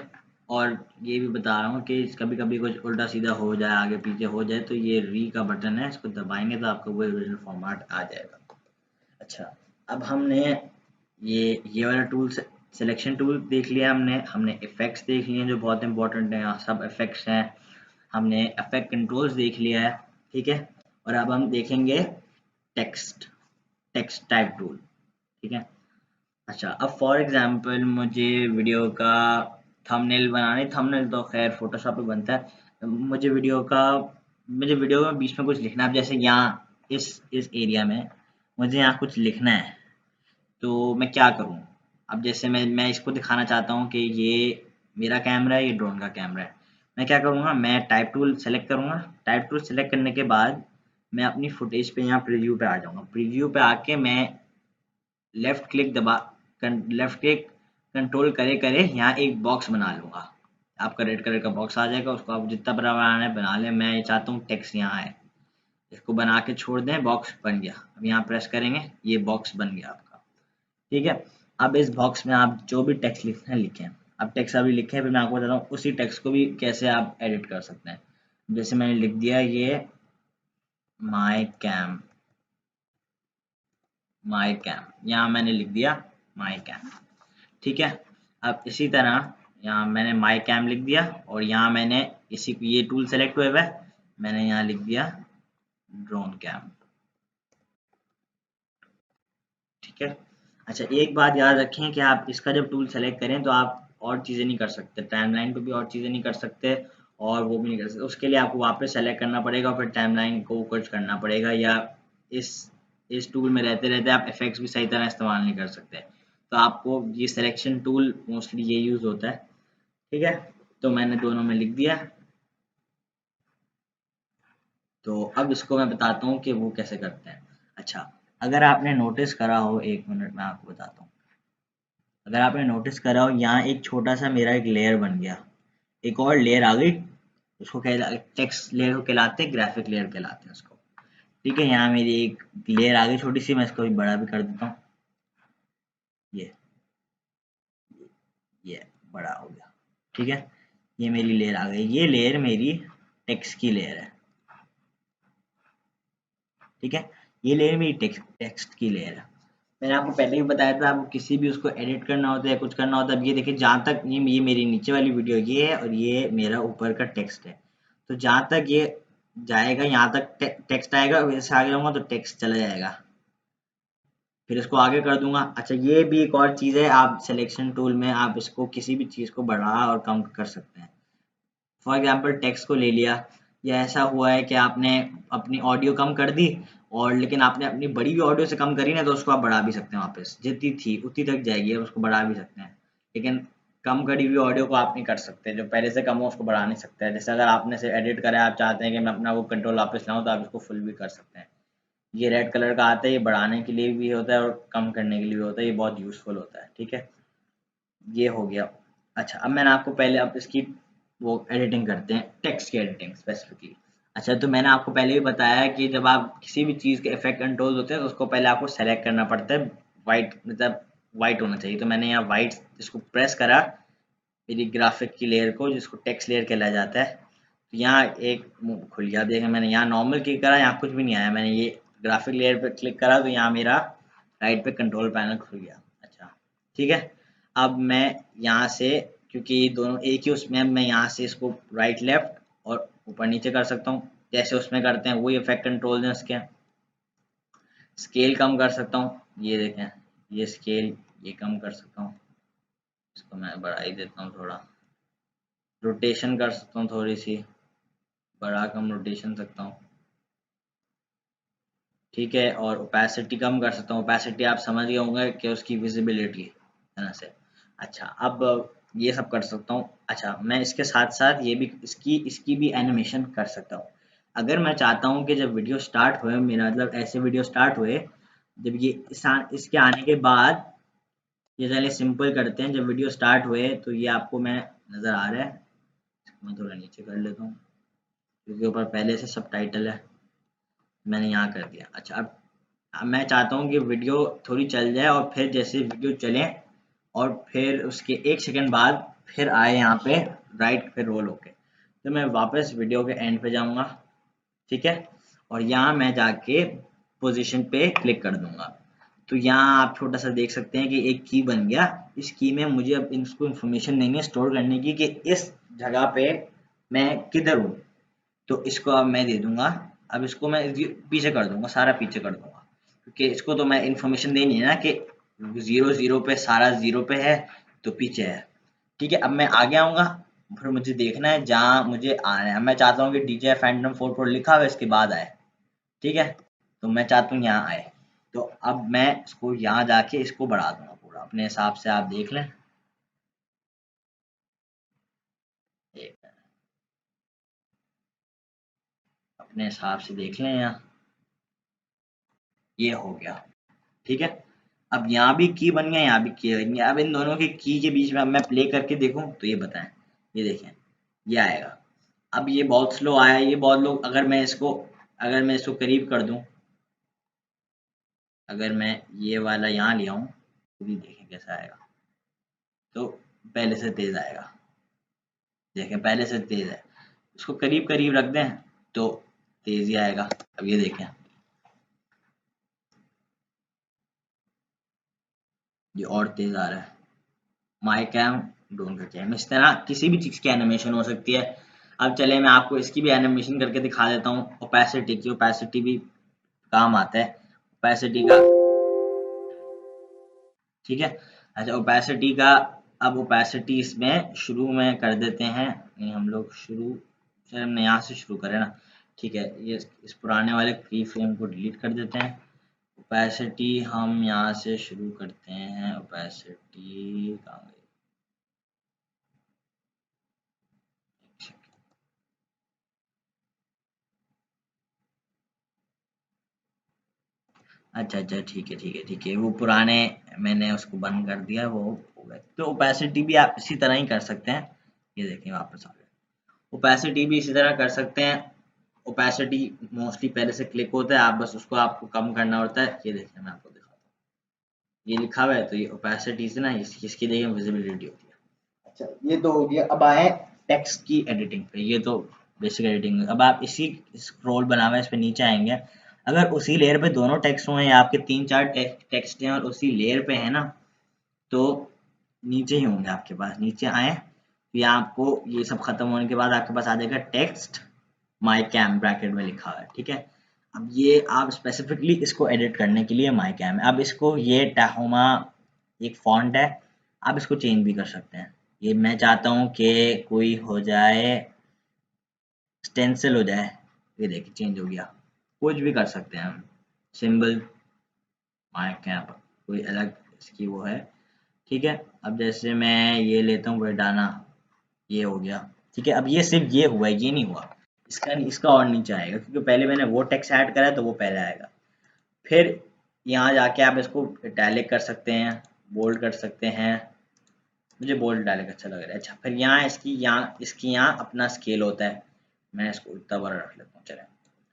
और ये भी बता रहा हूँ कि कभी कभी कुछ उल्टा सीधा हो जाए, आगे पीछे हो जाए, तो ये री का बटन है, इसको दबाएंगे तो आपको वही ओरिजिनल फॉर्मेट आ जाएगा। अच्छा, अब हमने ये वाला टूल सिलेक्शन टूल देख लिया, हमने इफेक्ट्स देख लिए जो बहुत इंपॉर्टेंट है, यहाँ सब इफेक्ट्स हैं। हमने इफेक्ट कंट्रोल्स देख लिया है। ठीक है, और अब हम देखेंगे टेक्स्ट टेक्स्ट टाइप टूल। ठीक है, अच्छा, अब फॉर एग्जांपल मुझे वीडियो का थंबनेल बनाने, थंबनेल तो खैर फोटोशॉप पे बनता है, मुझे वीडियो में बीच में कुछ लिखना है। अब जैसे यहाँ इस एरिया में मुझे यहाँ कुछ लिखना है, तो मैं क्या करूँ। अब जैसे मैं इसको दिखाना चाहता हूँ कि ये मेरा कैमरा है, ये ड्रोन का कैमरा है। मैं क्या करूँगा, मैं टाइप टूल सेलेक्ट करूँगा। टाइप टूल सेलेक्ट करने के बाद मैं अपनी फुटेज पे यहाँ प्रीव्यू पे आ जाऊँगा। प्रीव्यू पे आके मैं लेफ्ट क्लिक दबा लेफ्ट क्लिक कंट्रोल करे करे यहाँ एक बॉक्स बना लूँगा। आपका रेड कलर का बॉक्स आ जाएगा, उसको आप जितना बड़ा बनाना है बना लें। मैं ये चाहता हूँ टेक्स्ट यहाँ आए, इसको बना के छोड़ दें, बॉक्स बन गया। अब यहाँ प्रेस करेंगे, ये बॉक्स बन गया आपका। ठीक है, अब इस बॉक्स में आप जो भी टेक्स्ट लिखना है लिखें। अब टेक्स्ट अभी लिखे, फिर मैं आपको बताता हूँ उसी टेक्स्ट को भी कैसे आप एडिट कर सकते हैं। जैसे मैंने लिख दिया ये माई कैम, यहाँ मैंने लिख दिया माई कैम। ठीक है, अब इसी तरह यहाँ मैंने माई कैम लिख दिया, और यहाँ मैंने इसी ये टूल सेलेक्ट हुए हुए मैंने यहाँ लिख दिया ड्रोन कैम। ठीक है, अच्छा, एक बात याद रखें कि आप इसका जब टूल सेलेक्ट करें तो आप और चीज़ें नहीं कर सकते, टाइमलाइन पे भी और चीज़ें नहीं कर सकते और वो भी नहीं कर सकते। उसके लिए आपको वापस सेलेक्ट करना पड़ेगा और फिर टाइमलाइन को कुछ करना पड़ेगा, या इस इस टूल में रहते रहते आप इफेक्ट्स भी सही तरह इस्तेमाल नहीं कर सकते। तो आपको ये सिलेक्शन टूल मोस्टली ये यूज़ होता है। ठीक है, तो मैंने दोनों में लिख दिया। तो अब इसको मैं बताता हूँ कि वो कैसे करते हैं। अच्छा, अगर आपने नोटिस करा हो, एक मिनट में आपको बताता हूँ। अगर आपने नोटिस करा हो, यहाँ एक छोटा सा मेरा एक लेयर बन गया, एक और लेयर आ गई, उसको कहला टेक्स्ट लेयर को कहलाते हैं, ग्राफिक लेयर कहलाते हैं उसको। ठीक है, यहाँ मेरी एक लेयर आ गई छोटी सी, मैं इसको भी बड़ा भी कर देता हूँ। ये ये बड़ा हो गया। ठीक है, ये मेरी लेयर आ गई, ये लेयर मेरी टेक्स्ट की लेयर है। ठीक है, ये लेयर मेरी टेक्स्ट की लेयर है। मैंने आपको पहले ही बताया था, आपको किसी भी उसको एडिट करना होता है, कुछ करना होता है। अब ये देखिए, जहाँ तक ये मेरी नीचे वाली वीडियो ये है और ये मेरा ऊपर का टेक्स्ट है। तो जहाँ तक ये जाएगा, यहाँ तक टेक्स्ट आएगा, वैसे आगे जाऊंगा तो टेक्स्ट चला जाएगा। फिर इसको आगे कर दूंगा। अच्छा, ये भी एक और चीज़ है, आप सिलेक्शन टूल में आप इसको किसी भी चीज़ को बढ़ा और कम कर सकते हैं। फॉर एग्जाम्पल टेक्स्ट को ले लिया, या ऐसा हुआ है कि आपने अपनी ऑडियो कम कर दी, और लेकिन आपने अपनी बड़ी भी ऑडियो से कम करी ना, तो उसको आप बढ़ा भी सकते हैं, वापस जितनी थी उतनी तक जाएगी, अब उसको बढ़ा भी सकते हैं। लेकिन कम करी हुई ऑडियो को आप नहीं कर सकते, जो पहले से कम हो उसको बढ़ा नहीं सकते। जैसे अगर आपने से एडिट करा है, आप चाहते हैं कि मैं अपना वो कंट्रोल वापस लाऊं, तो आप इसको फुल भी कर सकते हैं। ये रेड कलर का आता है, ये बढ़ाने के लिए भी होता है और कम करने के लिए भी होता है, ये बहुत यूज़फुल होता है। ठीक है, ये हो गया। अच्छा, अब मैंने आपको पहले, अब इसकी वो एडिटिंग करते हैं, टेक्स्ट की एडिटिंग स्पेसिफिकली। अच्छा, तो मैंने आपको पहले भी बताया है कि जब आप किसी भी चीज़ के इफेक्ट कंट्रोल होते हैं, तो उसको पहले आपको सेलेक्ट करना पड़ता है। वाइट मतलब वाइट होना चाहिए, तो मैंने यहाँ वाइट इसको प्रेस करा, मेरी ग्राफिक की लेयर को, जिसको टेक्स्ट लेयर कहला जाता है। तो यहाँ एक खुल गया, देखें मैंने यहाँ नॉर्मल क्लिक करा, यहाँ कुछ भी नहीं आया। मैंने ये ग्राफिक लेयर पे क्लिक करा, तो यहाँ मेरा राइट पे कंट्रोल पैनल खुल गया। अच्छा, ठीक है, अब मैं यहाँ से, क्योंकि ये दोनों एक ही उसमें, मैं यहाँ से इसको राइट लेफ्ट और ऊपर नीचे कर सकता हूँ, जैसे उसमें करते हैं वही इफेक्ट कंट्रोल हैं उसके। स्केल कम कर सकता हूँ, ये देखें, ये स्केल ये कम कर सकता हूँ, इसको मैं बढ़ा ही देता हूँ थोड़ा। रोटेशन कर सकता हूँ थोड़ी सी, बड़ा कम रोटेशन सकता हूँ। ठीक है, और ओपेसिटी कम कर सकता हूँ। ओपेसिटी आप समझ गए होंगे कि उसकी विजिबिलिटी तरह से। अच्छा, अब ये सब कर सकता हूँ। अच्छा, मैं इसके साथ साथ ये भी इसकी इसकी भी एनिमेशन कर सकता हूँ। अगर मैं चाहता हूँ कि जब वीडियो स्टार्ट हुए, मेरा मतलब ऐसे वीडियो स्टार्ट हुए, जब ये इसके आने के बाद, ये चलिए सिंपल करते हैं, जब वीडियो स्टार्ट हुए तो ये आपको मैं नज़र आ रहा है। मैं थोड़ा नीचे कर लेता हूँ, क्योंकि ऊपर पहले से सब टाइटल है, मैंने यहाँ कर दिया। अच्छा, अब मैं चाहता हूँ कि वीडियो थोड़ी चल जाए और फिर जैसे वीडियो चले और फिर उसके 1 सेकंड बाद फिर आए यहाँ पे राइट पे रोल होके, तो मैं वापस वीडियो के एंड पे जाऊँगा। ठीक है, और यहाँ मैं जाके पोजीशन पे क्लिक कर दूंगा। तो यहाँ आप छोटा सा देख सकते हैं कि एक की बन गया। इस की में मुझे अब इसको इन्फॉर्मेशन नहीं है स्टोर करने की कि इस जगह पे मैं किधर हूँ, तो इसको अब मैं दे दूंगा। अब इसको मैं पीछे कर दूंगा, सारा पीछे कर दूंगा, क्योंकि इसको तो मैं इन्फॉर्मेशन देनी है ना कि 0 0 पे सारा 0 पे है, तो पीछे है। ठीक है, अब मैं आगे आऊंगा, फिर मुझे देखना है जहाँ मुझे आना है। मैं चाहता हूँ कि डीजे फैंटम 44 लिखा हुआ इसके बाद आए। ठीक है, तो मैं चाहता हूँ यहाँ आए। तो अब मैं इसको यहाँ जाके इसको बढ़ा दूंगा पूरा अपने हिसाब से, आप देख लें। एक अपने हिसाब से देख लें यहाँ, ये हो गया। ठीक है, अब यहाँ भी की बन गया, यहाँ भी की बन गया। अब इन दोनों की के बीच में अब मैं प्ले करके देखूं तो ये बताएं, ये देखें, ये आएगा। अब ये बहुत स्लो आया, ये बहुत लोग, अगर मैं इसको करीब कर दूं, अगर मैं ये वाला यहाँ ले आऊं, तो भी देखें कैसा आएगा। तो पहले से तेज आएगा, देखें पहले से तेज है। इसको करीब करीब रख दें तो तेज ही आएगा। अब ये देखें, ये और तेज आ रहा है। माई कैम ढूंढ करके हम इस तरह किसी भी चीज़ की एनिमेशन हो सकती है। अब चले मैं आपको इसकी भी एनिमेशन करके दिखा देता हूँ। ओपेसिटी की, ओपेसिटी भी काम आता है। ओपेसिटी का ठीक है। अच्छा ओपेसिटी का, अब ओपेसिटी इसमें शुरू में कर देते हैं, नहीं हम लोग शुरू, चलिए हमने यहाँ से शुरू करें ना, ठीक है। ये इस पुराने वाले की फ्रेम को डिलीट कर देते हैं। ओपेसिटी हम यहाँ से शुरू करते हैं, ओपेसिटी कहाँ गई? अच्छा अच्छा, ठीक है ठीक है ठीक है, वो पुराने मैंने उसको बंद कर दिया, वो हो गए। तो ओपेसिटी भी आप इसी तरह ही कर सकते हैं। ये देखिए वापस आ गए। ओपेसिटी भी इसी तरह कर सकते हैं। ओपेसिटी मोस्टली पहले से क्लिक होता है, आप बस उसको आपको कम करना होता है। ये देखिए मैं आपको दिखाता हूँ, ये लिखा हुआ है, तो ये ओपेसिटी से ना इसकी देखिए विजिबिलिटी होती है। अच्छा ये तो हो गया। अब आए टेक्स्ट की एडिटिंग पे, ये तो बेसिक एडिटिंग। अब आप इसी स्क्रॉल बना हुआ है, इस पे नीचे आएंगे। अगर उसी लेयर पे दोनों टेक्स्ट हुए या आपके 3-4 टेक्स्ट हैं और उसी लेयर पे है ना, तो नीचे ही होंगे आपके पास। नीचे आए, फिर आपको ये सब खत्म होने के बाद आपके पास आ जाएगा टेक्स्ट माई कैम ब्रैकेट में लिखा हुआ है, ठीक है। अब ये आप स्पेसिफिकली इसको एडिट करने के लिए माई कैम है। अब इसको, ये टाहोमा एक फॉन्ट है, आप इसको चेंज भी कर सकते हैं। ये मैं चाहता हूँ कि कोई हो जाए, स्टेंसिल हो जाए। ये देखिए चेंज हो गया। कुछ भी कर सकते हैं हम, सिंबल माई कैम, कोई अलग इसकी वो है, ठीक है। अब जैसे मैं ये लेता हूँ वर्डाना, ये हो गया, ठीक है। अब ये सिर्फ ये हुआ है, ये नहीं हुआ, इसका और नीचे आएगा, क्योंकि पहले मैंने वो टेक्स्ट ऐड करा है तो वो पहले आएगा। फिर यहाँ जाके आप इसको इटैलिक कर सकते हैं, बोल्ड कर सकते हैं। मुझे बोल्ड इटैलिक अच्छा लग रहा है। अच्छा फिर इसकी यहाँ अपना स्केल होता है। मैं इसको इतना बड़ा रख लेता हूँ, चले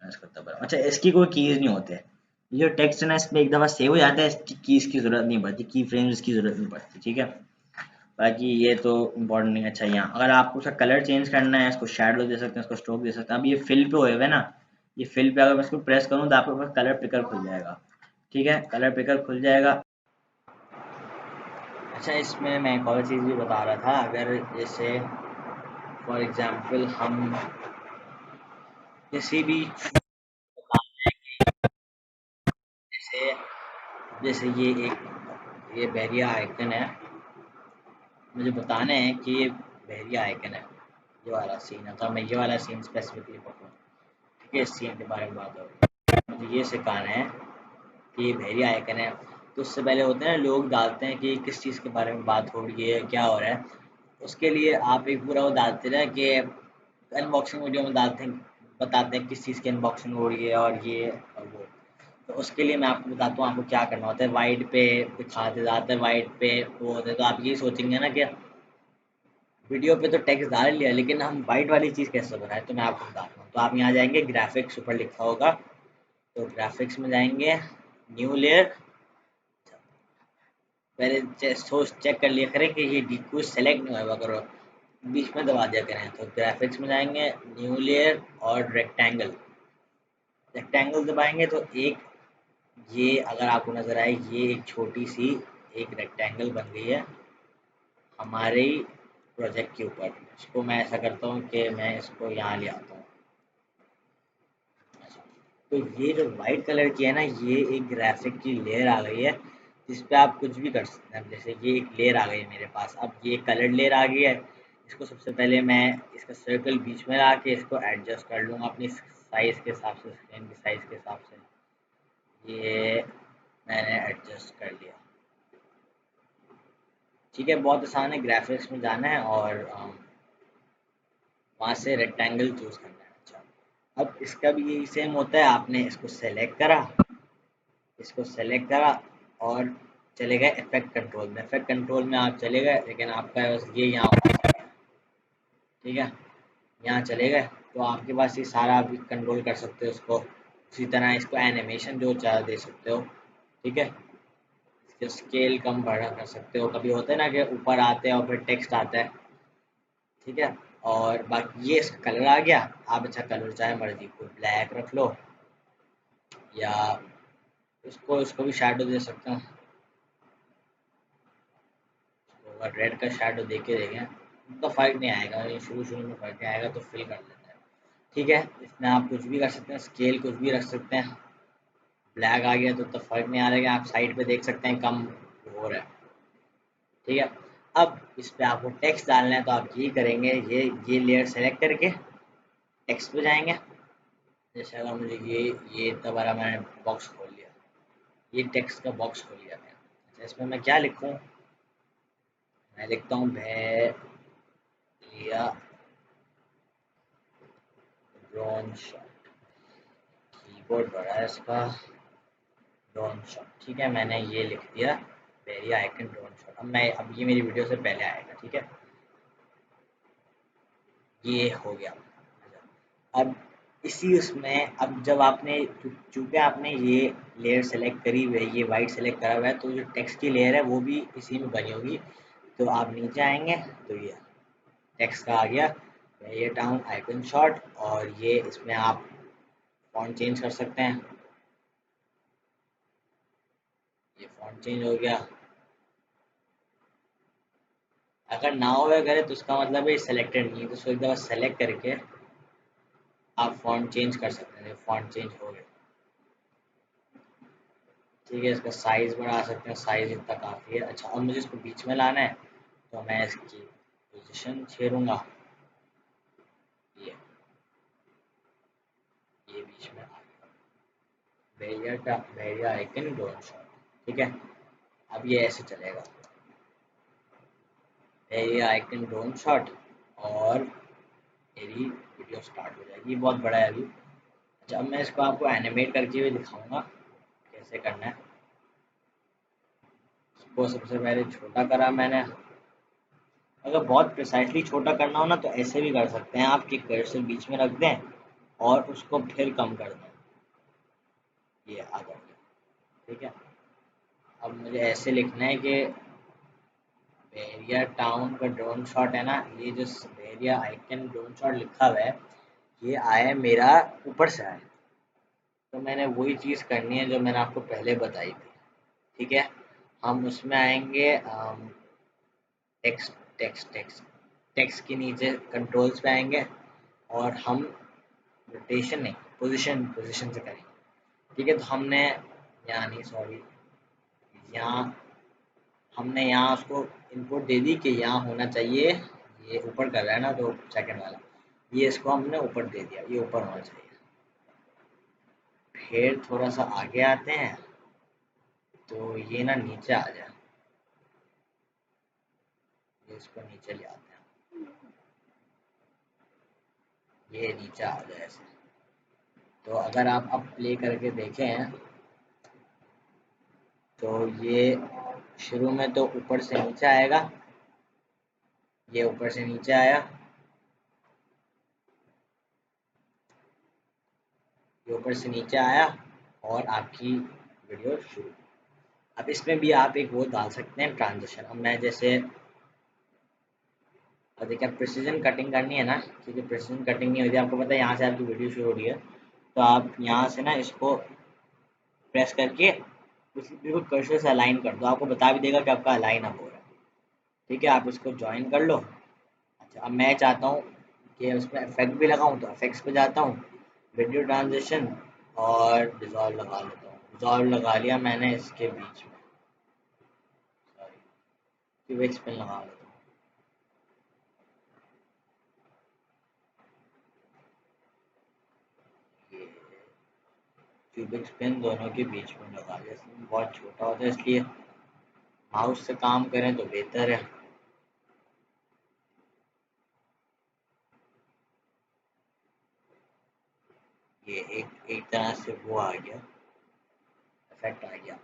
मैं इसको इतना बड़ा। अच्छा इसकी कोई कीज नहीं होते, ये जो टेक्स्ट है ना इसमें एक दफ़ा सेव हो जाता है, इसकी कीज की ज़रूरत नहीं पड़ती, की फ्रेम्स की ज़रूरत नहीं पड़ती, ठीक है। बाकी ये तो इम्पोर्टेंट नहीं है। अच्छा यहाँ अगर आपको उसका कलर चेंज करना है, इसको शैडो दे सकते हैं, इसको स्ट्रोक दे सकते हैं। अब ये फिल पे हुए हुए ना, ये फिल पे अगर मैं इसको प्रेस करूँ तो आपके पास कलर पिकर खुल जाएगा, ठीक है, कलर पिकर खुल जाएगा। अच्छा इसमें मैं एक और चीज़ भी बता रहा था, अगर जैसे फॉर एग्जांपल हम किसी भी जैसे जैसे ये बैरिया आइकन है, मुझे बताना है कि ये बैरिया आइकन है, ये वाला सीन है, तो मैं ये वाला सीन स्पेसिफिकली पकड़ूँ, ठीक है। इस सीन के बारे में बात हो रही है, मुझे ये सिखाना है कि ये भेरिया आइकन है। तो उससे पहले होते हैं ना, लोग डालते हैं कि किस चीज़ के बारे में बात हो रही है, क्या हो रहा है। उसके लिए आप एक पूरा वो डालते रहे कि अनबॉक्सिंग वीडियो में डालते हैं, बताते हैं किस चीज़ की अनबॉक्सिंग हो रही है और ये और वो। तो उसके लिए मैं आपको बताता हूँ आपको क्या करना होता है। वाइट पे दिखाते जाते हैं, वाइट पे वो होते हैं, तो आप ये सोचेंगे ना कि वीडियो पे तो टेक्स्ट डाल लिया, लेकिन हम वाइट वाली चीज़ कैसे बनाएं, तो मैं आपको बताता हूँ। तो आप यहाँ जाएंगे, ग्राफिक्स ऊपर लिखा होगा, तो ग्राफिक्स में जाएंगे, न्यू लेयर, पहले सोच चेक कर लिया करें कि ये कुछ सेलेक्ट नहीं होगा करो, बीच में दबा दिया करें। तो ग्राफिक्स में जाएंगे, न्यू लेयर और रेक्टेंगल, रेक्टेंगल दबाएंगे तो एक, ये अगर आपको नज़र आए, ये एक छोटी सी एक रेक्टेंगल बन गई है हमारे प्रोजेक्ट के ऊपर। इसको मैं ऐसा करता हूँ कि मैं इसको यहाँ ले आता हूँ। तो ये जो वाइट कलर की है ना, ये एक ग्राफिक की लेयर आ गई है, जिस पे आप कुछ भी कर सकते हैं। अब जैसे ये एक लेयर आ गई है मेरे पास, अब ये कलर लेयर आ गई है। इसको सबसे पहले मैं इसका सर्कल बीच में ला के इसको एडजस्ट कर लूँगा अपनी साइज़ के हिसाब से, स्क्रीन की साइज़ के हिसाब से। ये मैंने एडजस्ट कर लिया, ठीक है। बहुत आसान है, ग्राफिक्स में जाना है और वहाँ से रेक्टेंगल चूज़ करना है। अच्छा अब इसका भी यही सेम होता है, आपने इसको सेलेक्ट करा, इसको सेलेक्ट करा और चले गए इफेक्ट कंट्रोल में। इफेक्ट कंट्रोल में आप चले गए, लेकिन आपका बस ये यहाँ होना चाहिए, ठीक है। यहाँ चले गए तो आपके पास ये सारा आप कंट्रोल कर सकते हो इसको। उसी तरह इसको एनिमेशन जो चाहे दे सकते हो, ठीक है। इसके स्केल कम बढ़ा कर सकते हो, कभी होता है ना कि ऊपर आते हैं और फिर टेक्स्ट आता है, ठीक है। और बाकी ये इसका कलर आ गया। आप अच्छा कलर चाहे मर्जी कोई ब्लैक रख लो, या इसको भी शैडो दे सकते हो। अगर रेड का शैडो दे के देखें तो फ़र्क नहीं आएगा, ये शुरू में फ़र्क नहीं आएगा, तो फिल कर लेते हैं, ठीक है। इसमें आप कुछ भी कर सकते हैं, स्केल कुछ भी रख सकते हैं। ब्लैक आ गया तो फ़र्क नहीं आ रहा है, आप साइड पे देख सकते हैं कम हो रहा है, ठीक है। अब इस पे आपको टेक्स्ट डालना है तो आप ये करेंगे, ये लेयर सेलेक्ट करके टेक्स्ट पे जाएंगे। जैसे अगर मुझे ये दोबारा मैंने बॉक्स खोल लिया, ये टेक्स्ट का बॉक्स खोल लिया मैंने। अच्छा, इसमें मैं क्या लिखूँ? मैं लिखता हूँ भैया ड्रोन शॉट। कीबोर्ड बड़ा है इसका। ड्रोन शॉट, ठीक है, मैंने ये लिख दिया वेरी आइकन ड्रोन शॉट। अब ये मेरी वीडियो से पहले आएगा, ठीक है, ये हो गया। अब इसी उसमें, अब जब आपने चूंकि आपने ये लेयर सेलेक्ट करी हुई है, ये वाइट सेलेक्ट करा हुआ है, तो जो टेक्स्ट की लेयर है वो भी इसी में बनी होगी। तो आप नीचे आएंगे तो ये टेक्स्ट का आ गया ये टाउन आइकन शॉट, और ये इसमें आप फॉन्ट चेंज कर सकते हैं। ये फॉन्ट चेंज हो गया। अगर ना हो करे तो उसका मतलब है सेलेक्टेड नहीं है, तो उसको एक दफ़ा सेलेक्ट करके आप फॉन्ट चेंज कर सकते हैं। फॉन्ट चेंज हो गया, ठीक है। इसका साइज़ बढ़ा सकते हैं, साइज़ इतना काफ़ी है। अच्छा, अब मुझे इसको बीच में लाना है तो मैं इसकी पोजीशन छेड़ूंगा, ये ये बीच में आ गया बैरियर आइकन ड्रोन शॉट, ठीक है। अब ये ऐसे चलेगा, बैरियर आइकन ड्रोन शॉट, और मेरी वीडियो स्टार्ट हो जाएगी। बहुत बड़ा है अभी। अच्छा, अब मैं इसको आपको एनिमेट करके हुए दिखाऊंगा कैसे करना है। इसको सबसे पहले छोटा करा मैंने। अगर बहुत प्रिसाइजली छोटा करना हो ना तो ऐसे भी कर सकते हैं आप कि कर्सर बीच में रख दें और उसको फिर कम कर दें, ये आ जाएगा, ठीक है। अब मुझे ऐसे लिखना है कि बैरिया टाउन का ड्रोन शॉट है ना, ये जो बैरिया आइकन ड्रोन शॉट लिखा हुआ है, ये आया मेरा ऊपर से आया। तो मैंने वही चीज़ करनी है जो मैंने आपको पहले बताई थी, ठीक है। हम उसमें आएंगे टेक्स्ट टेक्स्ट टेक्स्ट टेक्स्ट के नीचे कंट्रोल्स पे आएंगे, और हम रोटेशन नहीं, पोजीशन पोजीशन से करेंगे, ठीक है। तो हमने यहाँ नहीं, सॉरी, यहाँ हमने यहाँ उसको इनपुट दे दी कि यहाँ होना चाहिए, ये ऊपर कर रहा है ना तो सेकंड वाला, ये इसको हमने ऊपर दे दिया, ये ऊपर होना चाहिए। फिर थोड़ा सा आगे आते हैं तो ये ना नीचे आ जाए, ये इसको नीचे ले आते हैं, ये नीचे आ जाए ऐसे। तो अगर आप अब प्ले करके देखें तो ये शुरू में तो ऊपर से नीचे आएगा, ये ऊपर से नीचे आया, ये ऊपर से नीचे आया, और आपकी वीडियो शुरू। अब इसमें भी आप एक वो डाल सकते हैं ट्रांजिशन। अब मैं जैसे, और देखिए प्रिसीजन कटिंग करनी है ना, क्योंकि प्रिसीजन कटिंग नहीं होती, आपको पता है यहाँ से आपकी वीडियो शुरू हो रही है, तो आप यहाँ से ना इसको प्रेस करके बिल्कुल कर्सर से अलाइन कर दो, आपको बता भी देगा कि आपका अलाइन अब हो रहा है, ठीक है। आप इसको ज्वाइन कर लो। अच्छा, अब मैं चाहता हूँ कि उसमें इफेक्ट भी लगाऊँ, तो इफेक्ट्स पे जाता हूँ, वीडियो ट्रांजिशन, और डिज़ॉल्व लगा लेता हूँ। डिज़ॉल्व लगा लिया मैंने इसके बीच में, सॉरी, क्यूबिक स्पिन लगा लेता हूँ, ये क्यूबिक स्पिन दोनों के बीच में लगा लिया। बहुत छोटा होता है इसलिए माउस से काम करें तो बेहतर है। ये एक तरह से वो आ गया, इफेक्ट आ गया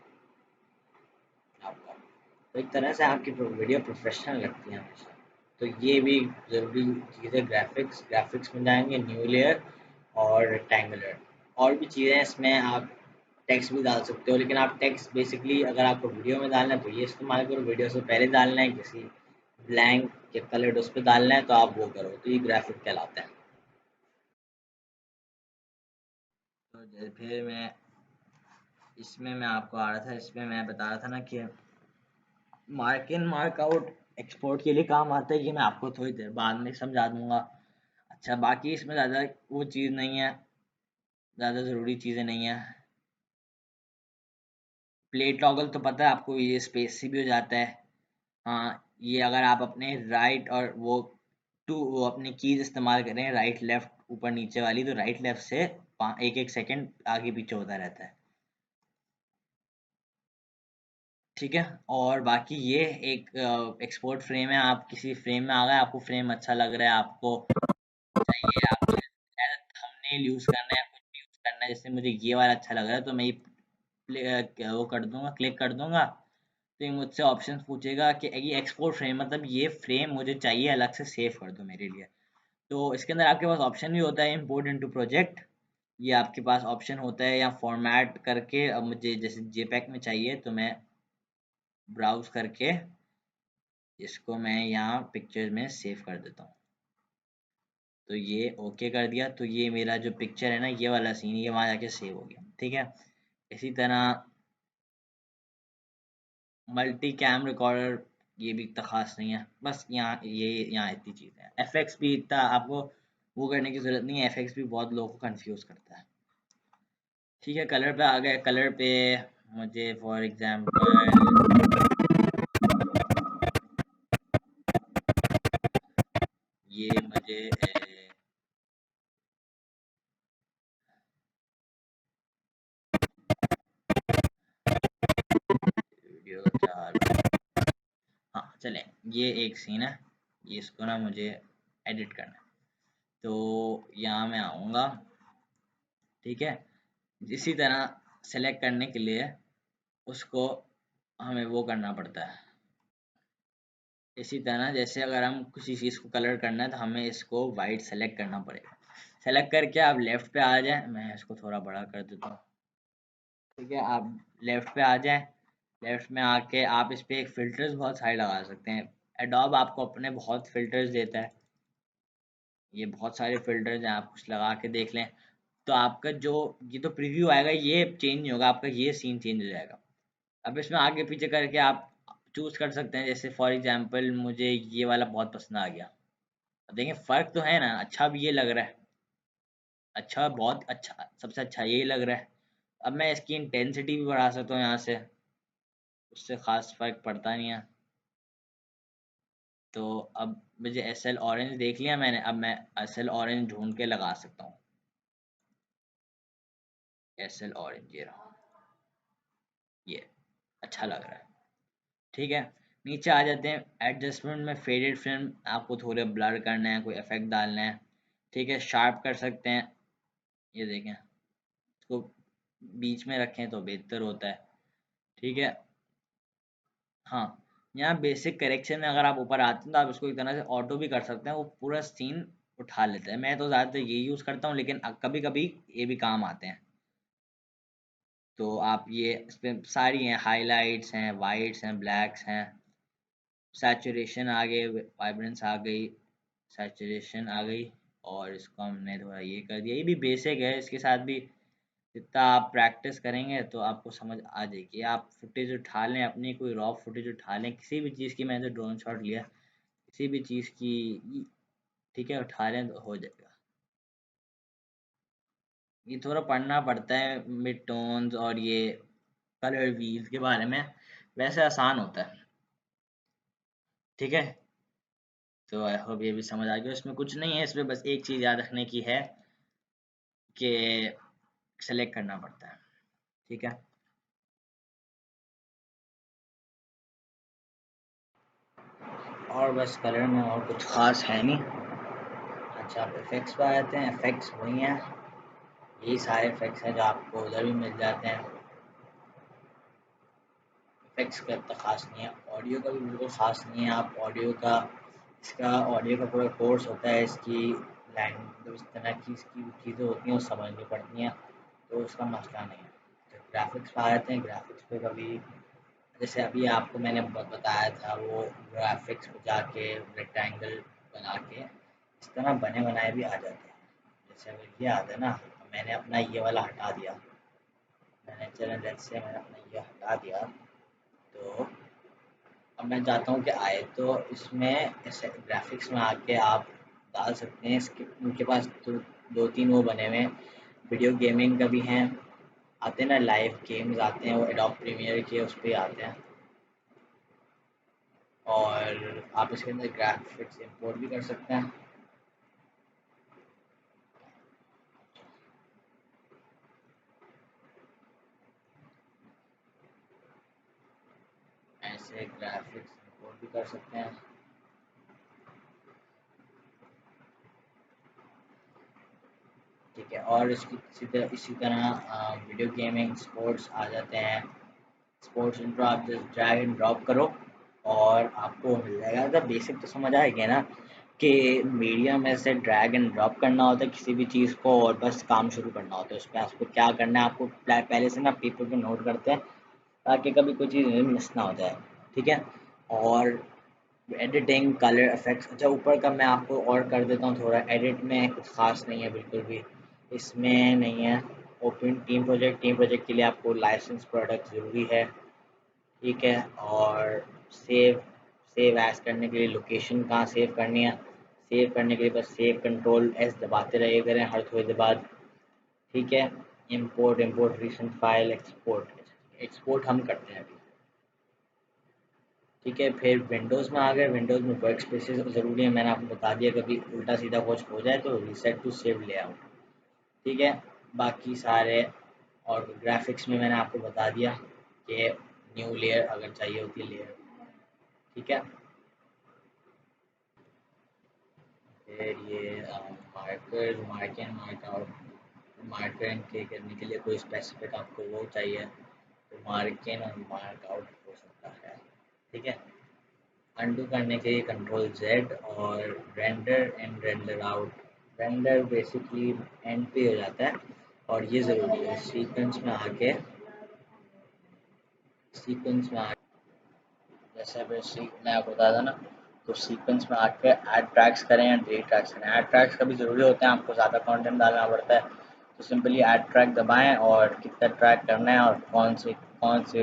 आपका। तो एक तरह से आपकी वीडियो प्रोफेशनल लगती है हमेशा। तो ये भी ज़रूरी चीज़ है। ग्राफिक्स, ग्राफिक्स में जाएंगे, न्यू लेयर और रेक्टेंगुलर, और भी चीज़ें इसमें आप टेक्स्ट भी डाल सकते हो, लेकिन आप टेक्स्ट बेसिकली अगर आपको वीडियो में डालना है तो ये इस्तेमाल करो, वीडियो से पहले डालना है किसी ब्लैंक या कलर्ड उस पर डालना है तो आप वो करो, तो ये ग्राफिक कहलाता है। तो फिर मैं इसमें मैं आपको आ रहा था, इसमें मैं बता रहा था ना कि mark in mark out export के लिए काम आता है, ये मैं आपको थोड़ी देर बाद में समझा दूंगा। अच्छा, बाकी इसमें ज़्यादा वो चीज़ नहीं है, ज़्यादा ज़रूरी चीज़ें नहीं है। प्ले टॉगल तो पता है आपको, ये स्पेस से भी हो जाता है, हाँ, ये अगर आप अपने राइट और वो अपनी कीज इस्तेमाल करें, राइट लेफ्ट ऊपर नीचे वाली, तो राइट लेफ्ट से एक एक सेकंड आगे पीछे होता रहता है। ठीक है, और बाकी ये एक एक्सपोर्ट फ्रेम है। आप किसी फ्रेम में आ गए, आपको फ्रेम अच्छा लग रहा है, आपको चाहिए, आपको थंबनेल यूज करना है, कुछ भी यूज करना है, जैसे मुझे ये वाला अच्छा लग रहा है तो मैं ये वो कर दूंगा, क्लिक कर दूंगा, तो ये मुझसे ऑप्शन पूछेगा कि ये एक्सपोर्ट फ्रेम, मतलब ये फ्रेम मुझे चाहिए, अलग से सेव कर दो मेरे लिए। तो इसके अंदर आपके पास ऑप्शन भी होता है इंपोर्ट इनटू प्रोजेक्ट, ये आपके पास ऑप्शन होता है, या फॉर्मेट करके, अब मुझे जैसे जेपैक में चाहिए तो मैं ब्राउज करके इसको मैं यहाँ पिक्चर में सेव कर देता हूँ। तो ये ओके कर दिया, तो ये मेरा जो पिक्चर है ना, ये वाला सीन, ये वहाँ जाके सेव हो गया। ठीक है, इसी तरह मल्टी कैम रिकॉर्डर, ये भी इतना खास नहीं है, बस यहाँ इतनी चीज़ें हैं। एफएक्स भी इतना आपको वो करने की ज़रूरत नहीं है, एफएक्स भी बहुत लोगों को कंफ्यूज करता है। ठीक है, कलर पे आ गए। कलर पे मुझे फॉर एग्जांपल ये मुझे वीडियो चार, हाँ चलें, ये एक सीन है, ये इसको ना मुझे एडिट करना है, तो यहाँ मैं आऊँगा। ठीक है, इसी तरह सेलेक्ट करने के लिए उसको हमें वो करना पड़ता है। इसी तरह जैसे अगर हम किसी चीज़ को कलर करना है तो हमें इसको वाइट सेलेक्ट करना पड़ेगा। सेलेक्ट करके आप लेफ़्ट पे आ जाएँ, मैं इसको थोड़ा बड़ा कर देता हूँ। ठीक है, आप लेफ़्ट पे आ जाएँ, लेफ़्ट में आके आप इस पे एक फ़िल्टर्स बहुत सारे लगा सकते हैं। एडोब आपको अपने बहुत फ़िल्टर्स देता है, ये बहुत सारे फ़िल्टर्स हैं, आप कुछ लगा के देख लें। तो आपका जो ये तो प्रीव्यू आएगा, ये चेंज नहीं होगा, आपका ये सीन चेंज हो जाएगा। अब इसमें आगे पीछे करके आप चूज़ कर सकते हैं, जैसे फॉर एग्ज़ाम्पल मुझे ये वाला बहुत पसंद आ गया। अब देखें फ़र्क तो है ना, अच्छा भी ये लग रहा है, अच्छा बहुत अच्छा, सबसे अच्छा यही लग रहा है। अब मैं इसकी इंटेंसिटी भी बढ़ा सकता हूँ यहाँ से, उससे ख़ास फ़र्क पड़ता नहीं है। तो अब मुझे एसएल ऑरेंज देख लिया मैंने, अब मैं एसएल ऑरेंज ढूंढ के लगा सकता हूँ। एसएल ऑरेंज ये रहा, ये अच्छा लग रहा है। ठीक है, नीचे आ जाते हैं एडजस्टमेंट में। फेडेड फिल्म आपको थोड़े ब्लर करना है, कोई इफेक्ट डालना है। ठीक है, शार्प कर सकते हैं, ये देखें, इसको बीच में रखें तो बेहतर होता है। ठीक है, हाँ, यहाँ बेसिक करेक्शन में अगर आप ऊपर आते हैं तो आप इसको एक तरह से ऑटो भी कर सकते हैं, वो पूरा सीन उठा लेता है। मैं तो ज़्यादातर ये यूज़ करता हूँ, लेकिन कभी कभी ये भी काम आते हैं। तो आप ये इस पर सारी हैं, हाइलाइट्स हैं, वाइट्स हैं, ब्लैक्स हैं, सैचुरेशन आ गए, वाइब्रेंस आ गई, सैचुरेशन आ गई, और इसको हमने थोड़ा ये कर दिया। ये भी बेसिक है, इसके साथ भी जितना आप प्रैक्टिस करेंगे तो आपको समझ आ जाएगी। आप फुटेज उठा लें, अपनी कोई रॉ फुटेज उठा लें किसी भी चीज़ की, मैंने तो ड्रोन शॉट लिया, किसी भी चीज़ की, ठीक है, उठा लें तो हो जाएगा। ये थोड़ा पढ़ना पड़ता है मिड टोन्स और ये कलर व्हील्स के बारे में, वैसे आसान होता है। ठीक है, तो आई होप ये भी समझ आ गया। इसमें कुछ नहीं है, इसमें बस एक चीज़ याद रखने की है कि सेलेक्ट करना पड़ता है। ठीक है, और बस कलर में और कुछ ख़ास है नहीं। अच्छा, आप इफ़ेक्ट्स पे आ जाते हैं। इफ़ेक्ट्स वही हैं, यही सारे इफ़ेक्ट्स हैं जो आपको उधर भी मिल जाते हैं। इफ़ेक्ट्स का इतना ख़ास नहीं है, ऑडियो का भी बिल्कुल ख़ास नहीं है। आप ऑडियो का, इसका ऑडियो का पूरा कोर्स होता है, इसकी लैंग्वेज, इस तरह की इसकी चीज़ें होती हैं वो समझनी पड़ती हैं, तो उसका मसला नहीं है। तो ग्राफिक्स पे आ जाते हैं। ग्राफिक्स पे कभी, जैसे अभी आपको मैंने बताया था, वो ग्राफिक्स पे जाके रेक्टेंगल बना के इस तरह बने बनाए भी आ जाते हैं। जैसे अगर ये आता है ना, मैंने अपना ये वाला हटा दिया, मैंने चैनल लेंस से मैंने अपना ये हटा दिया, तो अब मैं चाहता हूँ कि आए, तो इसमें ऐसे ग्राफिक्स में आके आप डाल सकते हैं। इसके उनके पास तो दो तीन वो बने हुए हैं, वीडियो गेमिंग का भी हैं, आते हैं ना लाइव गेम्स आते हैं, वो एडोब प्रीमियर के उस पर आते हैं। और आप इसके अंदर ग्राफिक्स इंपोर्ट भी कर सकते हैं। ऐसे ग्राफिक्स इंपोर्ट भी कर सकते हैं। ठीक है, और इसी तरह वीडियो गेमिंग स्पोर्ट्स आ जाते हैं। स्पोर्ट्स इंट्रो आप जस्ट ड्रैग एंड ड्रॉप करो और आपको मिल जाएगा। तो बेसिक तो समझ आ गया ना कि मीडिया में से ड्रैग एंड ड्रॉप करना होता है किसी भी चीज़ को और बस काम शुरू करना होता है। उसमें आपको क्या करना है, आपको पहले से ना पेपर पे नोट करते हैं ताकि कभी कोई चीज़ मिस ना हो जाए। ठीक है, और एडिटिंग कलर इफेक्ट्स, अच्छा ऊपर का मैं आपको और कर देता हूँ थोड़ा। एडिट में कुछ खास नहीं है बिल्कुल भी, इसमें नहीं है। ओपन टीम प्रोजेक्ट के लिए आपको लाइसेंस प्रोडक्ट ज़रूरी है। ठीक है, और सेव एज करने के लिए लोकेशन कहाँ सेव करनी है, सेव करने के लिए बस सेव कंट्रोल एस दबाते रहिए करें हर थोड़ी देर बाद। ठीक है, इंपोर्ट रिसेंट फाइल, एक्सपोर्ट हम करते हैं अभी। ठीक है, फिर विंडोज़ में आ गए। विंडोज़ में वर्क स्पेसेस ज़रूरी है, मैंने आपको बता दिया। कभी उल्टा सीधा कुछ हो जाए तो रीसेट टू सेव ले आओ। ठीक है, बाकी सारे और ग्राफिक्स में मैंने आपको बता दिया कि न्यू लेयर अगर चाहिए होती है लेयर। ठीक है, फिर ये मार्कर के करने के लिए कोई स्पेसिफिक आपको वो चाहिए तो मार्क इन और मार्क आउट हो सकता है। ठीक है, अनडू करने के लिए कंट्रोल जेड और render and render out. Render basically and पे हो जाता है और ये ज़रूरी है सीक्वेंस में आके जैसे अभी मैं आपको बताया था ना, तो सीक्वेंस में आके ऐड ट्रैक्स करें या डिलीट ट्रैक्स करें। ऐड ट्रैक्स कभी ज़रूरी होते हैं, आपको ज़्यादा कंटेंट डालना पड़ता है तो सिंपली ऐड ट्रैक दबाएं और कितना ट्रैक करना है और कौन से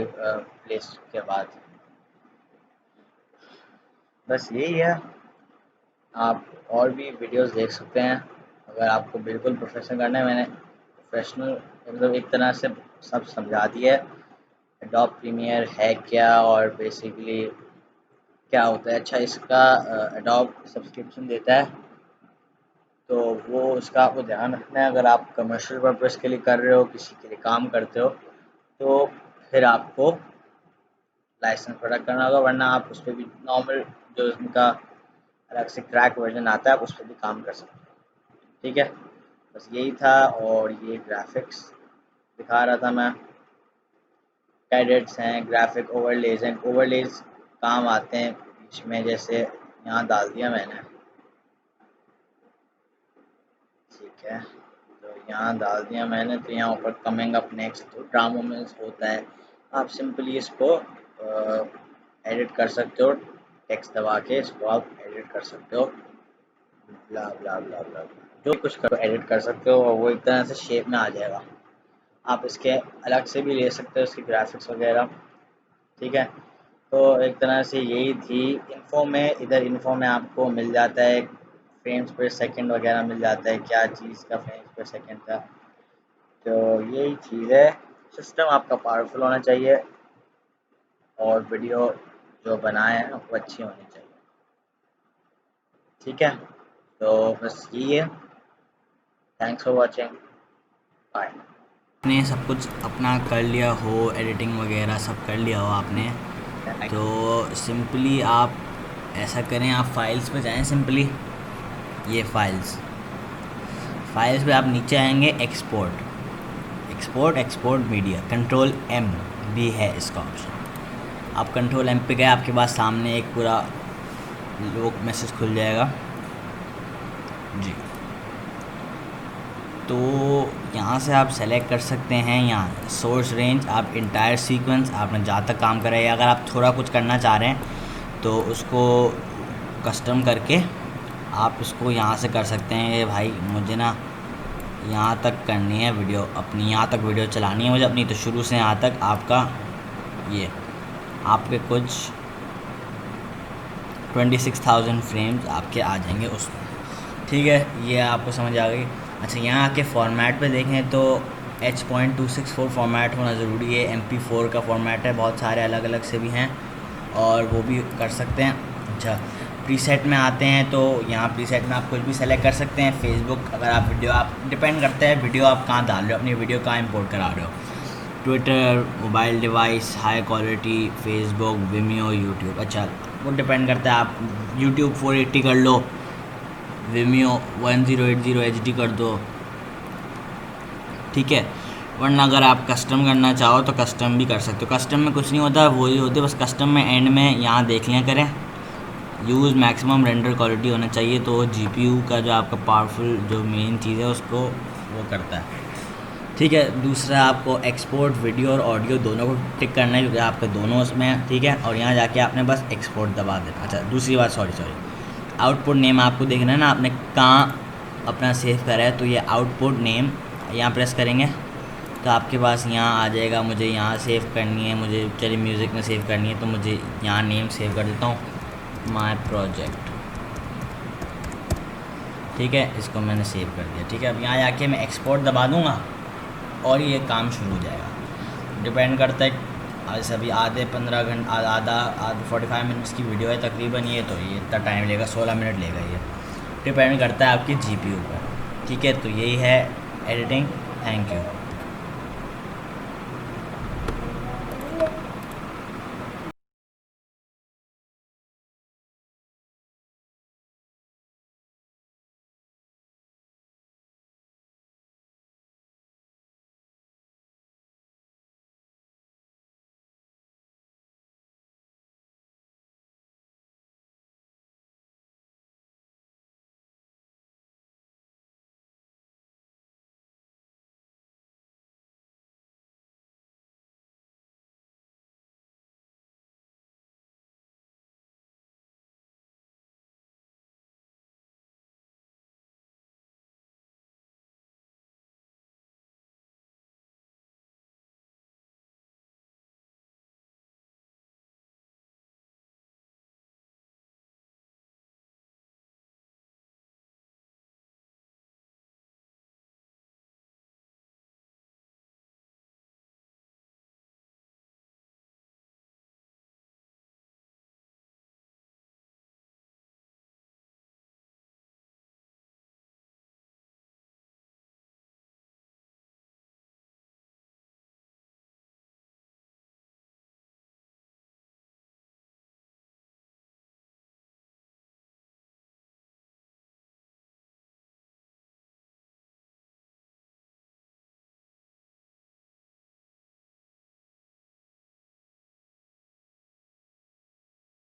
प्लेस के बाद। बस यही है। आप और भी वीडियोस देख सकते हैं अगर आपको बिल्कुल प्रोफेशनल करना है। मैंने प्रोफेशनल मतलब एक तरह से सब समझा दिया है, एडोब प्रीमियर है क्या और बेसिकली क्या होता है। अच्छा, इसका एडोब सब्सक्रिप्शन देता है तो वो उसका आपको ध्यान रखना है। अगर आप कमर्शियल पर्पज़ के लिए कर रहे हो, किसी के लिए काम करते हो, तो फिर आपको लाइसेंस प्रोडक्ट करना होगा, वरना आप उस पर भी नॉर्मल जो उनका अलग से क्रैक वर्जन आता है आप उस पर भी काम कर सकते हो। ठीक है, बस यही था। और ये ग्राफिक्स दिखा रहा था मैं, कैडेट्स हैं, ग्राफिक ओवरलेज हैं। ओवरलेज काम आते हैं बीच में, जैसे यहाँ डाल दिया मैंने। ठीक है, तो यहाँ डाल दिया मैंने, तो यहाँ ऊपर कमिंग अप नेक्स्ट तो ड्रा मोमेंट्स होता है। आप सिंपली इसको एडिट कर सकते हो, टेक्स्ट दबा के इसको आप एडिट कर सकते हो, ब्ला ब्ला ब्ला ब्ला जो कुछ करो एडिट कर सकते हो और वो एक तरह से शेप में आ जाएगा। आप इसके अलग से भी ले सकते हो इसके ग्राफिक्स वगैरह। ठीक है, तो एक तरह से यही थी इन्फो में। इधर इन्फो में आपको मिल जाता है फ्रेम्स पर सेकंड वगैरह मिल जाता है, क्या चीज़ का फ्रेम्स पर सेकंड का। तो यही चीज़ है, सिस्टम आपका पावरफुल होना चाहिए और वीडियो जो बनाए हैं वो अच्छी होनी चाहिए। ठीक है, तो बस यही है। Thanks for watching, bye. आपने सब कुछ अपना कर लिया हो, एडिटिंग वगैरह सब कर लिया हो आपने, तो सिंपली आप ऐसा करें, आप फाइल्स पे जाएं। सिंपली ये फाइल्स पे आप नीचे आएंगे, एक्सपोर्ट मीडिया, कंट्रोल एम भी है इसका ऑप्शन। आप कंट्रोल एम पे गए, आपके पास सामने एक पूरा लोग मैसेज खुल जाएगा जी। तो यहाँ से आप सेलेक्ट कर सकते हैं, यहाँ सोर्स रेंज, आप इंटायर सीक्वेंस आपने जहाँ तक काम करा है। अगर आप थोड़ा कुछ करना चाह रहे हैं तो उसको कस्टम करके आप इसको यहाँ से कर सकते हैं। ये भाई मुझे ना यहाँ तक करनी है वीडियो अपनी, यहाँ तक वीडियो चलानी है मुझे अपनी, तो शुरू से यहाँ तक आपका ये आपके कुछ 26,000 फ्रेम्स आपके आ जाएंगे उसमें। ठीक है, ये आपको समझ आ गई। अच्छा, यहाँ आके फॉर्मेट पे देखें तो H.264 फॉर्मेट होना ज़रूरी है। MP4 का फॉर्मेट है, बहुत सारे अलग अलग से भी हैं और वो भी कर सकते हैं। अच्छा, प्रीसेट में आते हैं तो यहाँ प्रीसेट में आप कुछ भी सेलेक्ट कर सकते हैं। फेसबुक, अगर आप वीडियो, आप डिपेंड करता है वीडियो आप कहाँ डाल रहे हो, अपनी वीडियो कहाँ इंपोर्ट करा रहे हो। Twitter, mobile device, high quality, Facebook, विमियो, YouTube. अच्छा, वो डिपेंड करता है, आप यूट्यूब 480 कर लो, विमियो 1080 HD कर दो, ठीक है। वरना अगर आप कस्टम करना चाहो तो कस्टम भी कर सकते हो। कस्टम में कुछ नहीं होता, वो ही होते, बस कस्टम में एंड में यहाँ देख लिया करें, यूज़ मैक्सिमम रेंडर क्वालिटी होना चाहिए, तो जीपीयू का जो आपका पावरफुल जो मेन चीज़ है उसको वो करता है, ठीक है। दूसरा, आपको एक्सपोर्ट वीडियो और ऑडियो दोनों को टिक करना है, क्योंकि आपके दोनों उसमें है, ठीक है। और यहाँ जाके आपने बस एक्सपोर्ट दबा देना। अच्छा, दूसरी बात, सॉरी आउटपुट नेम आपको देखना है ना, आपने कहाँ अपना सेव करा है, तो ये आउटपुट नेम यहाँ प्रेस करेंगे तो आपके पास यहाँ आ जाएगा। मुझे यहाँ सेव करनी है, मुझे चलिए म्यूज़िक में सेव करनी है, तो मुझे यहाँ नेम सेव कर देता हूँ, माय प्रोजेक्ट, ठीक है। इसको मैंने सेव कर दिया, ठीक है। अब यहाँ जाके मैं एक्सपोर्ट दबा दूँगा और ये काम शुरू हो जाएगा। डिपेंड करता है, आज अभी आधे 15 घंटे, आधा 45 मिनट्स की वीडियो है तकरीबन ये, तो ये इतना टाइम लेगा, 16 मिनट लेगा ये। डिपेंड करता है आपकी जीपीयू पर, ठीक है। तो यही है एडिटिंग। Thank you.